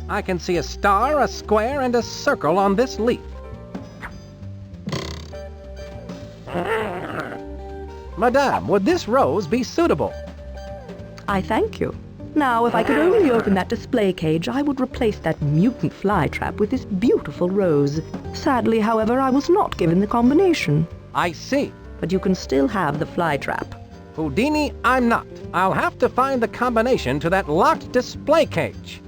I can see a star, a square, and a circle on this leaf. Madame, would this rose be suitable? I thank you. Now, if I could only open that display cage, I would replace that mutant fly trap with this beautiful rose. Sadly, however, I was not given the combination. I see. But you can still have the fly trap. Houdini, I'm not. I'll have to find the combination to that locked display cage.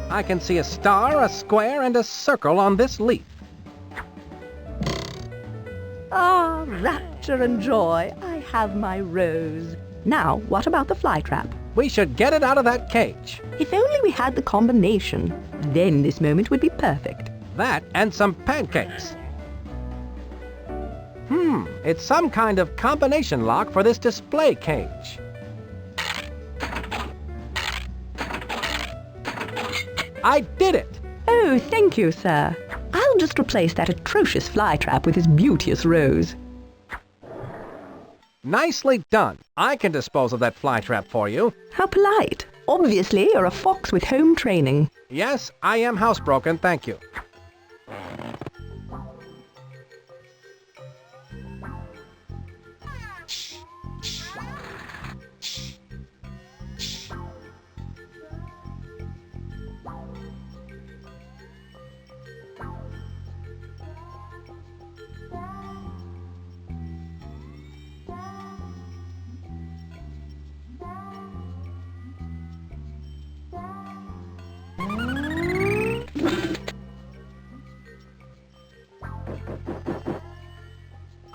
I can see a star, a square, and a circle on this leaf. Ah, rapture and joy. I have my rose. Now, what about the fly trap? We should get it out of that cage. If only we had the combination. Then this moment would be perfect. That and some pancakes. It's some kind of combination lock for this display cage. I did it! Oh, thank you, sir. I'll just replace that atrocious fly trap with this beauteous rose. Nicely done. I can dispose of that fly trap for you. How polite. Obviously, you're a fox with home training. Yes, I am housebroken, thank you.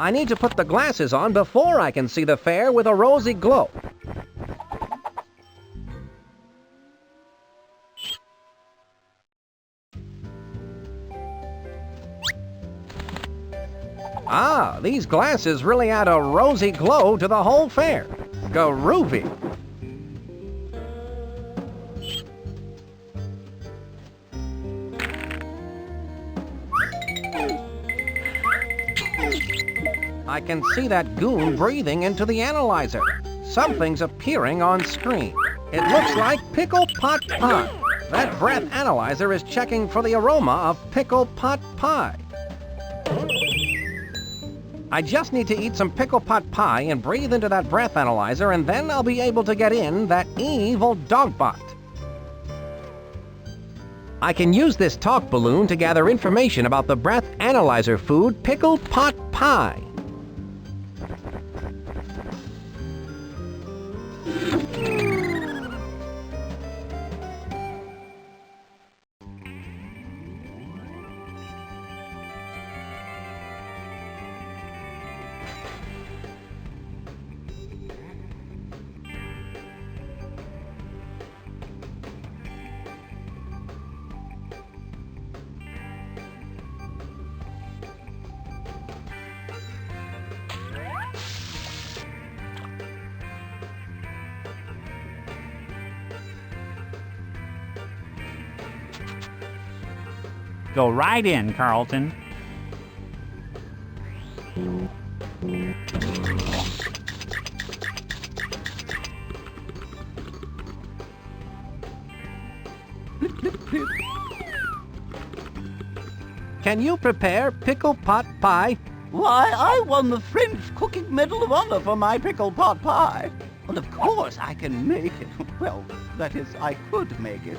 I need to put the glasses on before I can see the fair with a rosy glow. Ah, these glasses really add a rosy glow to the whole fair. Groovy. I can see that goon breathing into the analyzer. Something's appearing on screen. It looks like pickle pot pie. That breath analyzer is checking for the aroma of pickle pot pie. I just need to eat some pickle pot pie and breathe into that breath analyzer, and then I'll be able to get in that evil dogbot. I can use this talk balloon to gather information about the breath analyzer food pickle pot pie. Go right in, Carlton. Can you prepare pickle pot pie? Why, I won the French Cooking Medal of Honor for my pickle pot pie. And of course I can make it. Well, that is, I could make it.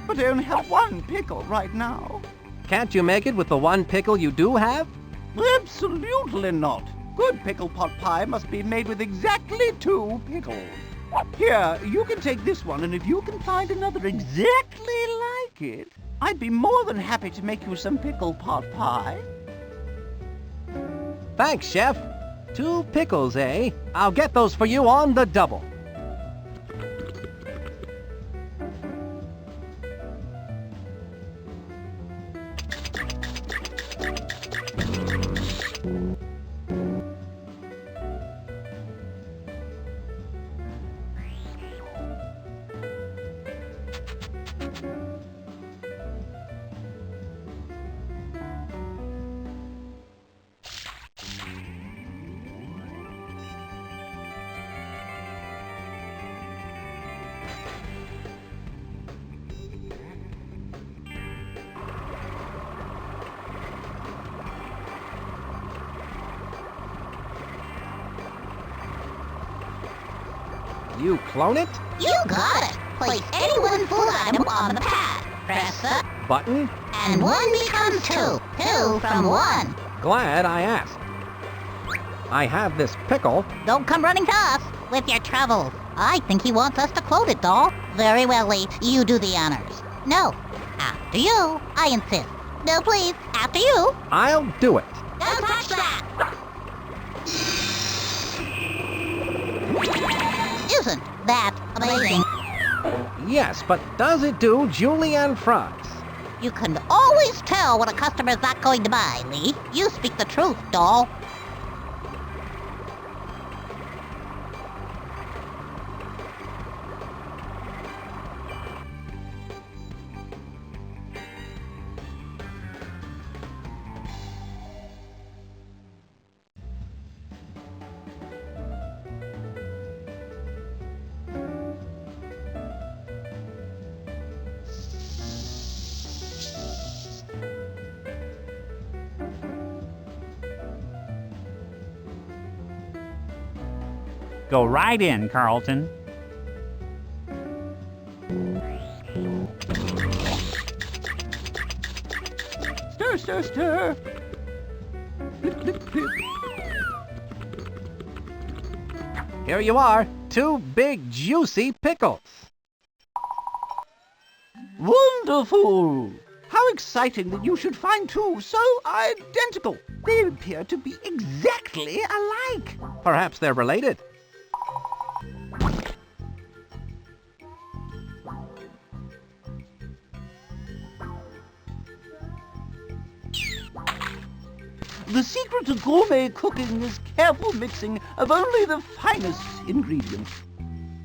But I only have one pickle right now. Can't you make it with the one pickle you do have? Absolutely not. Good pickle pot pie must be made with exactly 2 pickles. Here, you can take this one, and if you can find another exactly like it, I'd be more than happy to make you some pickle pot pie. Thanks, Chef. 2 pickles, eh? I'll get those for you on the double. You clone it? You got it. Place any one full item on the pad. Press the button, and 1 becomes 2. 2 from 1. Glad I asked. I have this pickle. Don't come running to us with your troubles. I think he wants us to quote it, doll. Very well, Lee. You do the honors. No. After you. I insist. No, please. After you. I'll do it. Don't touch that. Isn't that amazing? Yes, but does it do julienne fries? You can always tell when a customer's not going to buy, Lee. You speak the truth, doll. Go right in, Carlton. Stir, stir, stir. Here you are, 2 big juicy pickles. Wonderful! How exciting that you should find 2 so identical. They appear to be exactly alike. Perhaps they're related. The secret to gourmet cooking is careful mixing of only the finest ingredients.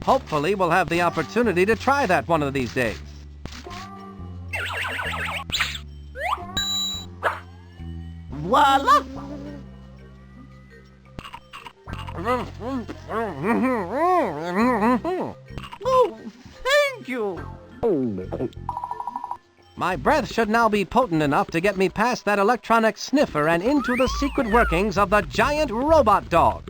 Hopefully we'll have the opportunity to try that one of these days. Voila! Oh, thank you! My breath should now be potent enough to get me past that electronic sniffer and into the secret workings of the giant robot dog.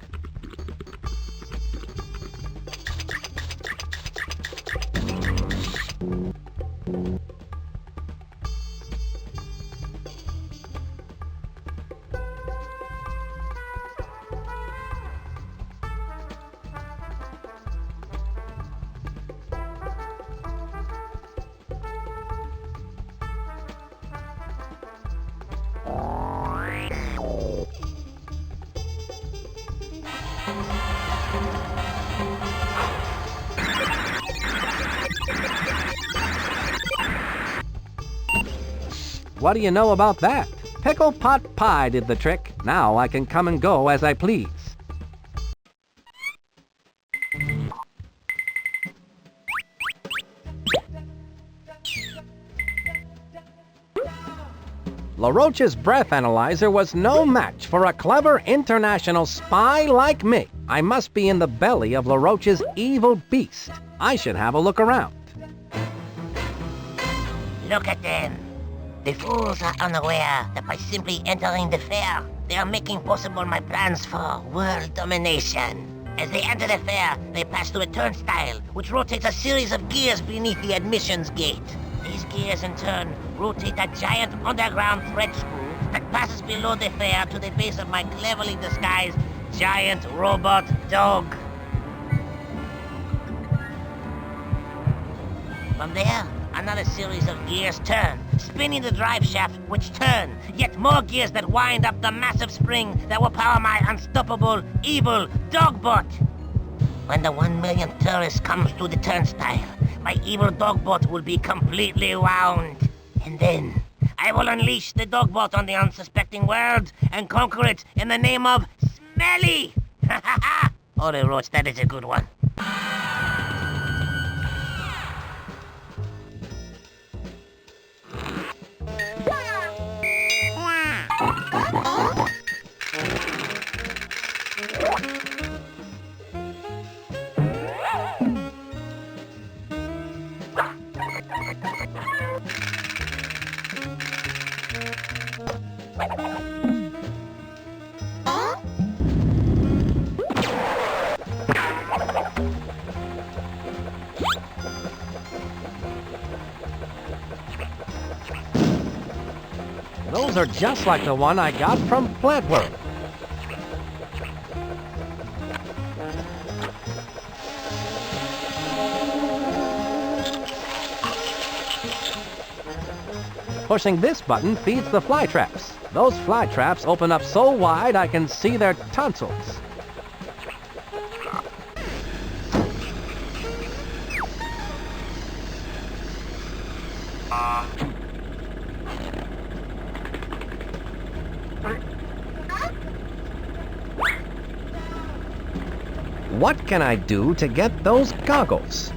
What do you know about that? Pickle Pot Pie did the trick. Now I can come and go as I please. LeRoach's breath analyzer was no match for a clever international spy like me. I must be in the belly of LeRoach's evil beast. I should have a look around. Look at them. The fools are unaware that by simply entering the fair, they are making possible my plans for world domination. As they enter the fair, they pass through a turnstile, which rotates a series of gears beneath the admissions gate. These gears, in turn, rotate a giant underground thread screw that passes below the fair to the base of my cleverly disguised giant robot dog. From there, another series of gears turn, spinning the drive shaft, which turn, yet more gears that wind up the massive spring that will power my unstoppable, evil dogbot. When the 1 millionth tourist comes to the turnstile, my evil dogbot will be completely wound. And then, I will unleash the dogbot on the unsuspecting world and conquer it in the name of S.M.E.L.L.Y. Ha ha ha! Oh, LeRoach, that is a good one. Those are just like the one I got from Plant World. Pushing this button feeds the fly traps. Those fly traps open up so wide I can see their tonsils. What can I do to get those goggles?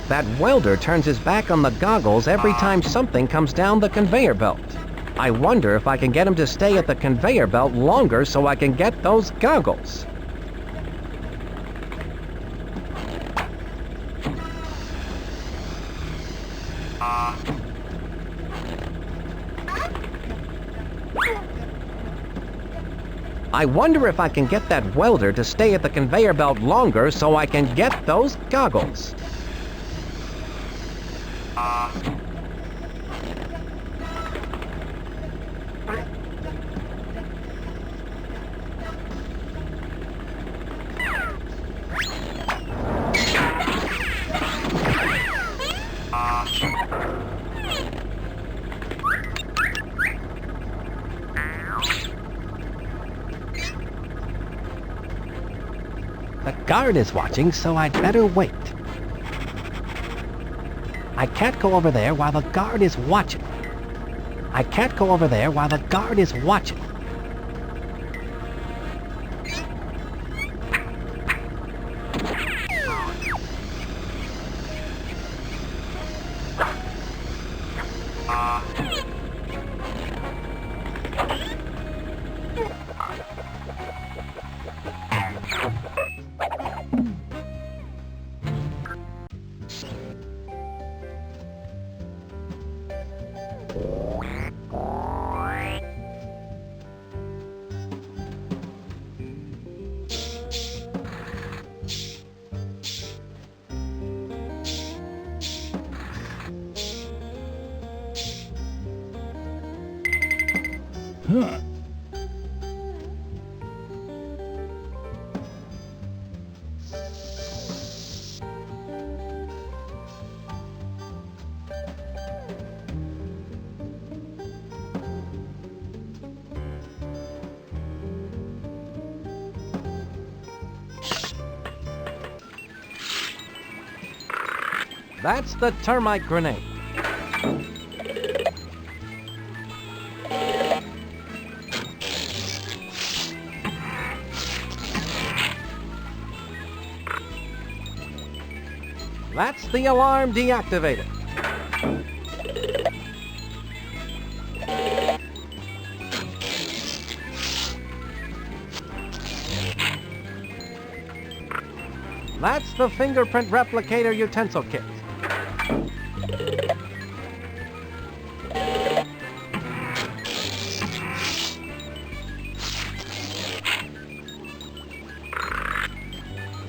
That welder turns his back on the goggles every time something comes down the conveyor belt. I wonder if I can get him to stay at the conveyor belt longer so I can get those goggles. I wonder if I can get that welder to stay at the conveyor belt longer so I can get those goggles. The guard is watching, so I'd better wait. I can't go over there while the guard is watching. I can't go over there while the guard is watching. Huh. That's the termite grenade. That's the alarm deactivated. That's the fingerprint replicator utensil kit.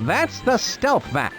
That's the stealth vac.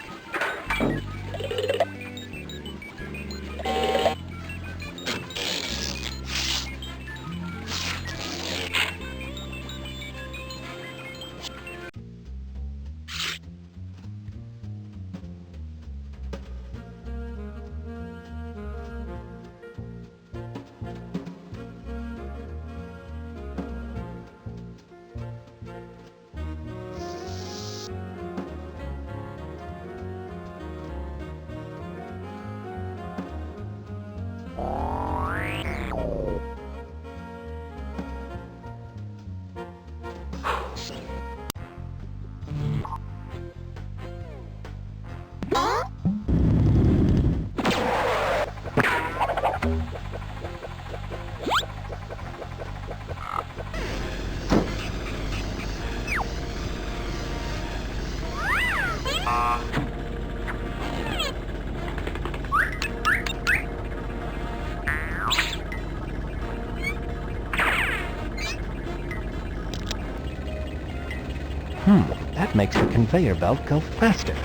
That makes the conveyor belt go faster.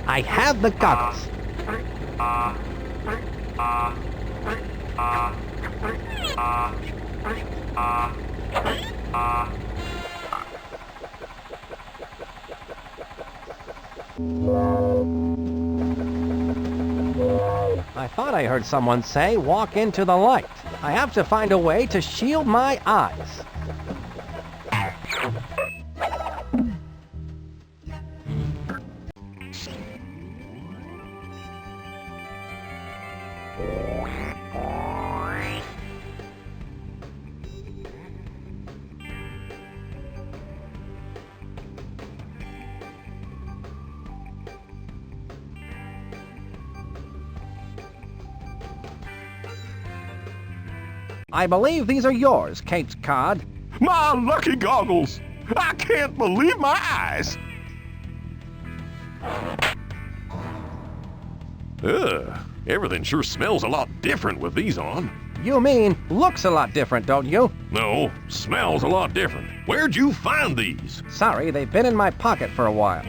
I have the goggles. I thought I heard someone say, walk into the light. I have to find a way to shield my eyes. I believe these are yours, Caped Cod. My lucky goggles! I can't believe my eyes! Ugh, everything sure smells a lot different with these on. You mean, looks a lot different, don't you? No, smells a lot different. Where'd you find these? Sorry, they've been in my pocket for a while.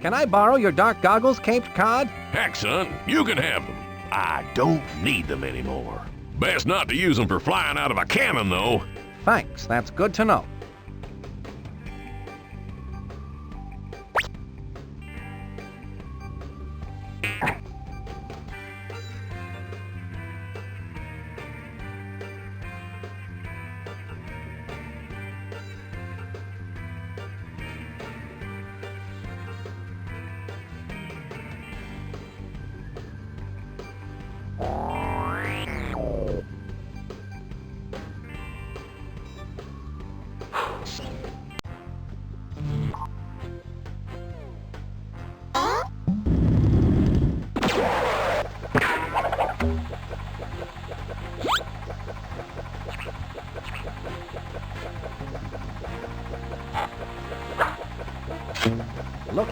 Can I borrow your dark goggles, Caped Cod? Heck, son, you can have them. I don't need them anymore. Best not to use them for flying out of a cannon, though. Thanks, that's good to know.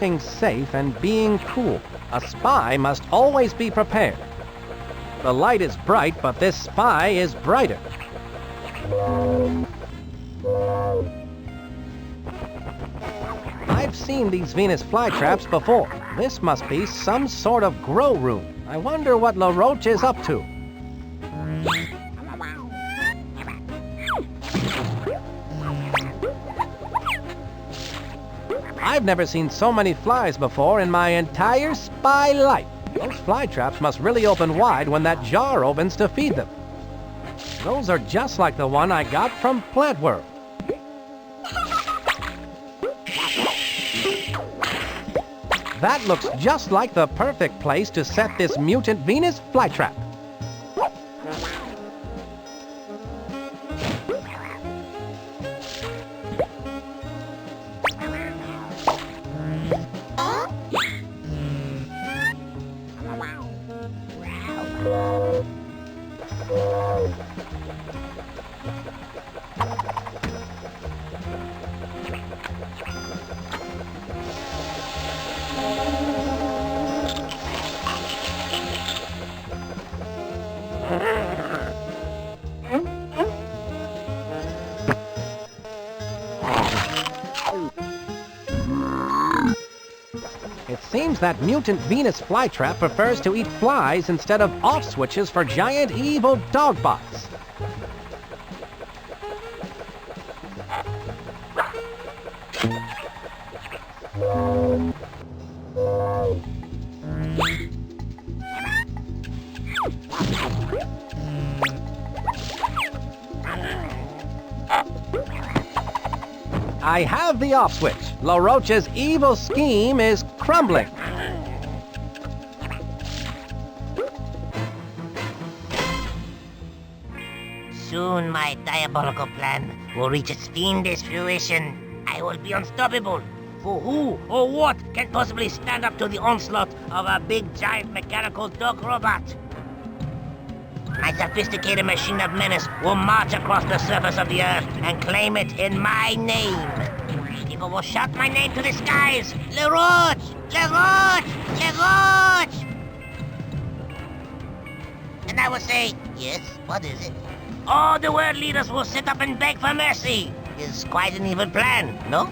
looking safe and being cool. A spy must always be prepared. The light is bright, but this spy is brighter. I've seen these Venus flytraps before. This must be some sort of grow room. I wonder what LeRoach is up to. I've never seen so many flies before in my entire spy life. Those fly traps must really open wide when that jar opens to feed them. Those are just like the one I got from Plant World. That looks just like the perfect place to set this mutant Venus flytrap. It seems that mutant Venus flytrap prefers to eat flies instead of off switches for giant evil dogbots. I have the off switch. LeRoach's evil scheme is crumbling. Soon my diabolical plan will reach its fiendish fruition. I will be unstoppable. For who or what can possibly stand up to the onslaught of a big, giant, mechanical dog robot? My sophisticated machine of menace will march across the surface of the earth and claim it in my name. People will shout my name to the skies. LeRoach! LeRoach! LeRoach! And I will say, yes, what is it? All the world leaders will sit up and beg for mercy. It's quite an evil plan, no?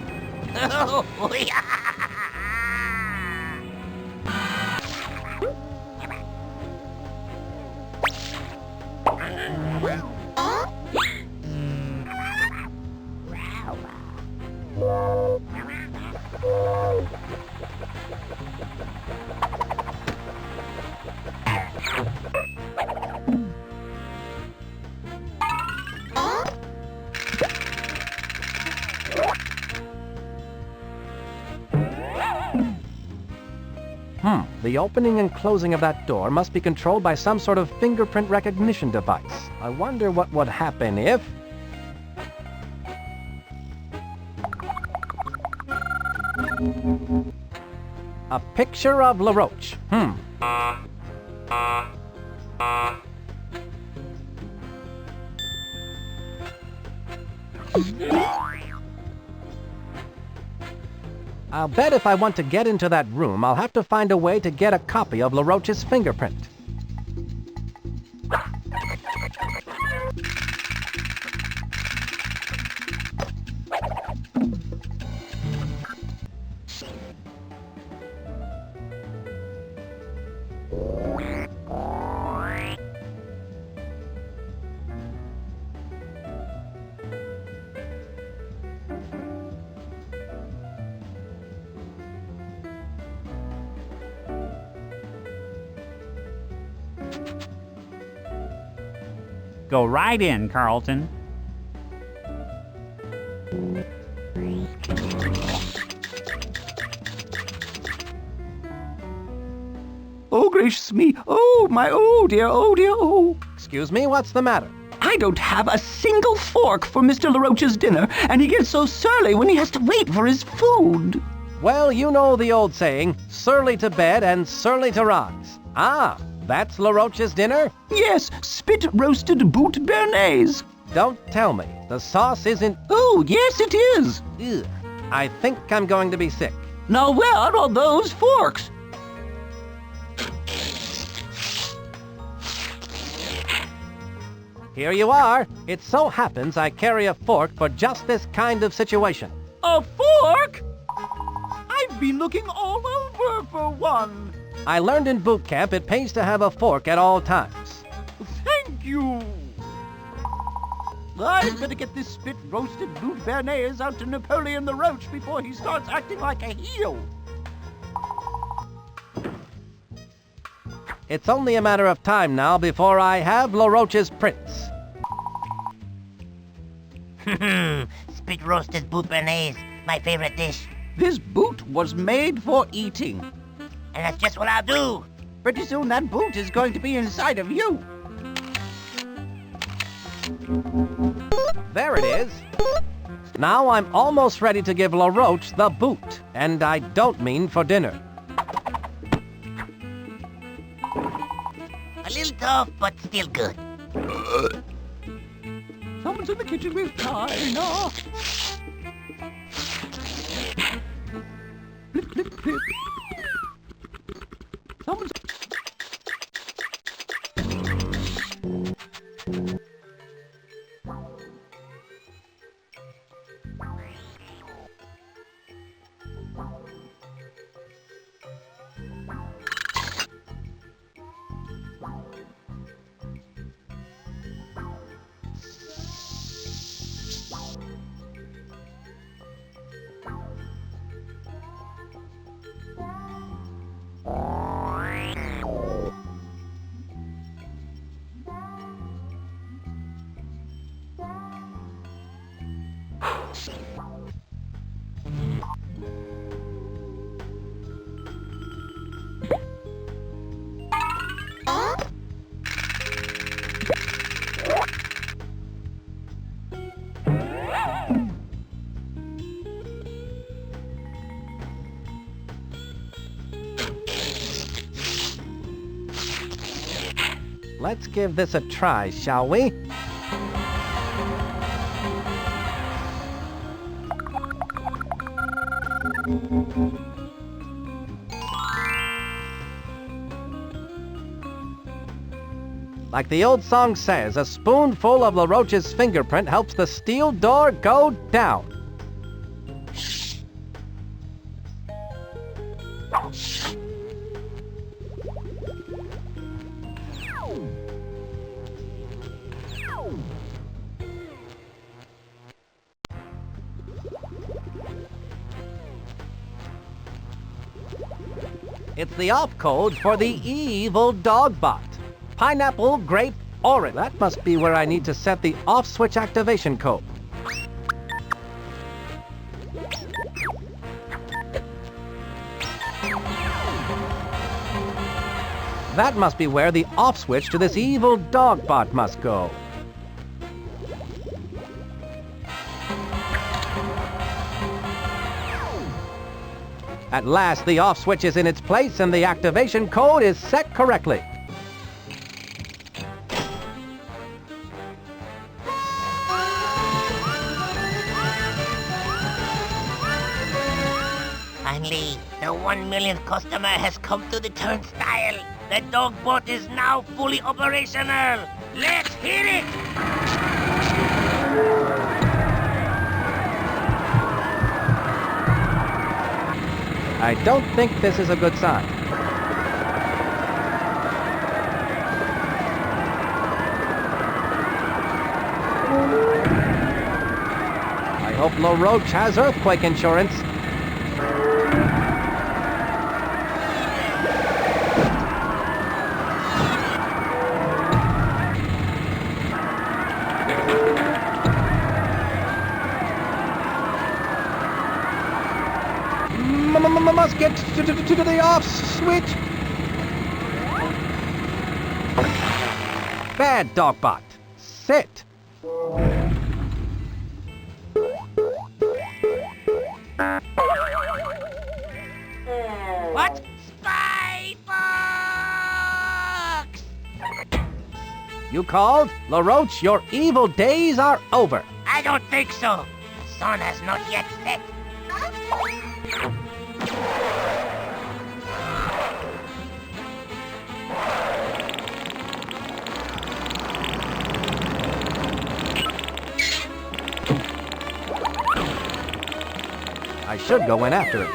The opening and closing of that door must be controlled by some sort of fingerprint recognition device. I wonder what would happen if... A picture of LeRoach. I'll bet if I want to get into that room, I'll have to find a way to get a copy of LeRoach's fingerprint. Go right in, Carlton. Oh, gracious me. Oh, my, oh dear, oh dear, oh. Excuse me, what's the matter? I don't have a single fork for Mr. LeRoach's dinner, and he gets so surly when he has to wait for his food. Well, you know the old saying, surly to bed and surly to rise. Ah, that's LeRoach's dinner? Yes, spit-roasted boot béarnaise. Don't tell me. The sauce isn't... Oh, yes, it is. Ugh. I think I'm going to be sick. Now where are those forks? Here you are. It so happens I carry a fork for just this kind of situation. A fork? I've been looking all over for one. I learned in boot camp it pays to have a fork at all times. Thank you. I'd better get this spit roasted boot béarnaise out to Napoleon LeRoach before he starts acting like a heel. It's only a matter of time now before I have LeRoach's prints. Spit roasted boot béarnaise, my favorite dish. This boot was made for eating. And that's just what I'll do. Pretty soon that boot is going to be inside of you. There it is. Now I'm almost ready to give LeRoach the boot, and I don't mean for dinner. A little tough, but still good. Someone's in the kitchen with China. Blip, blip, blip. Someone's... Let's give this a try, shall we? Like the old song says, a spoonful of LeRoach's fingerprint helps the steel door go down. It's the off code for the evil dogbot. Pineapple, grape, orange. That must be where I need to set the off switch activation code. That must be where the off switch to this evil dogbot must go. At last, the off switch is in its place and the activation code is set correctly. Finally, the 1 millionth customer has come to the turnstile. The dogbot is now fully operational. Let's hit it! I don't think this is a good sign. I hope LeRoach has earthquake insurance. Must get to the off switch. Bad dogbot. Sit. What? Spy fox! You called? LeRoach, your evil days are over. I don't think so. The sun has not yet set. I should go in after it.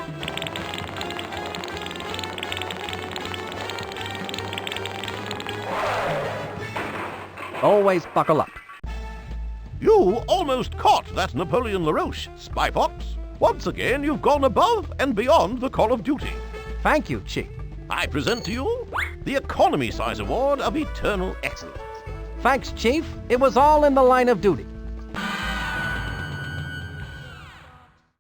Always buckle up. You almost caught that Napoleon LeRoach, Spy Fox. Once again, you've gone above and beyond the call of duty. Thank you, Chief. I present to you the Economy Size Award of Eternal Excellence. Thanks, Chief. It was all in the line of duty.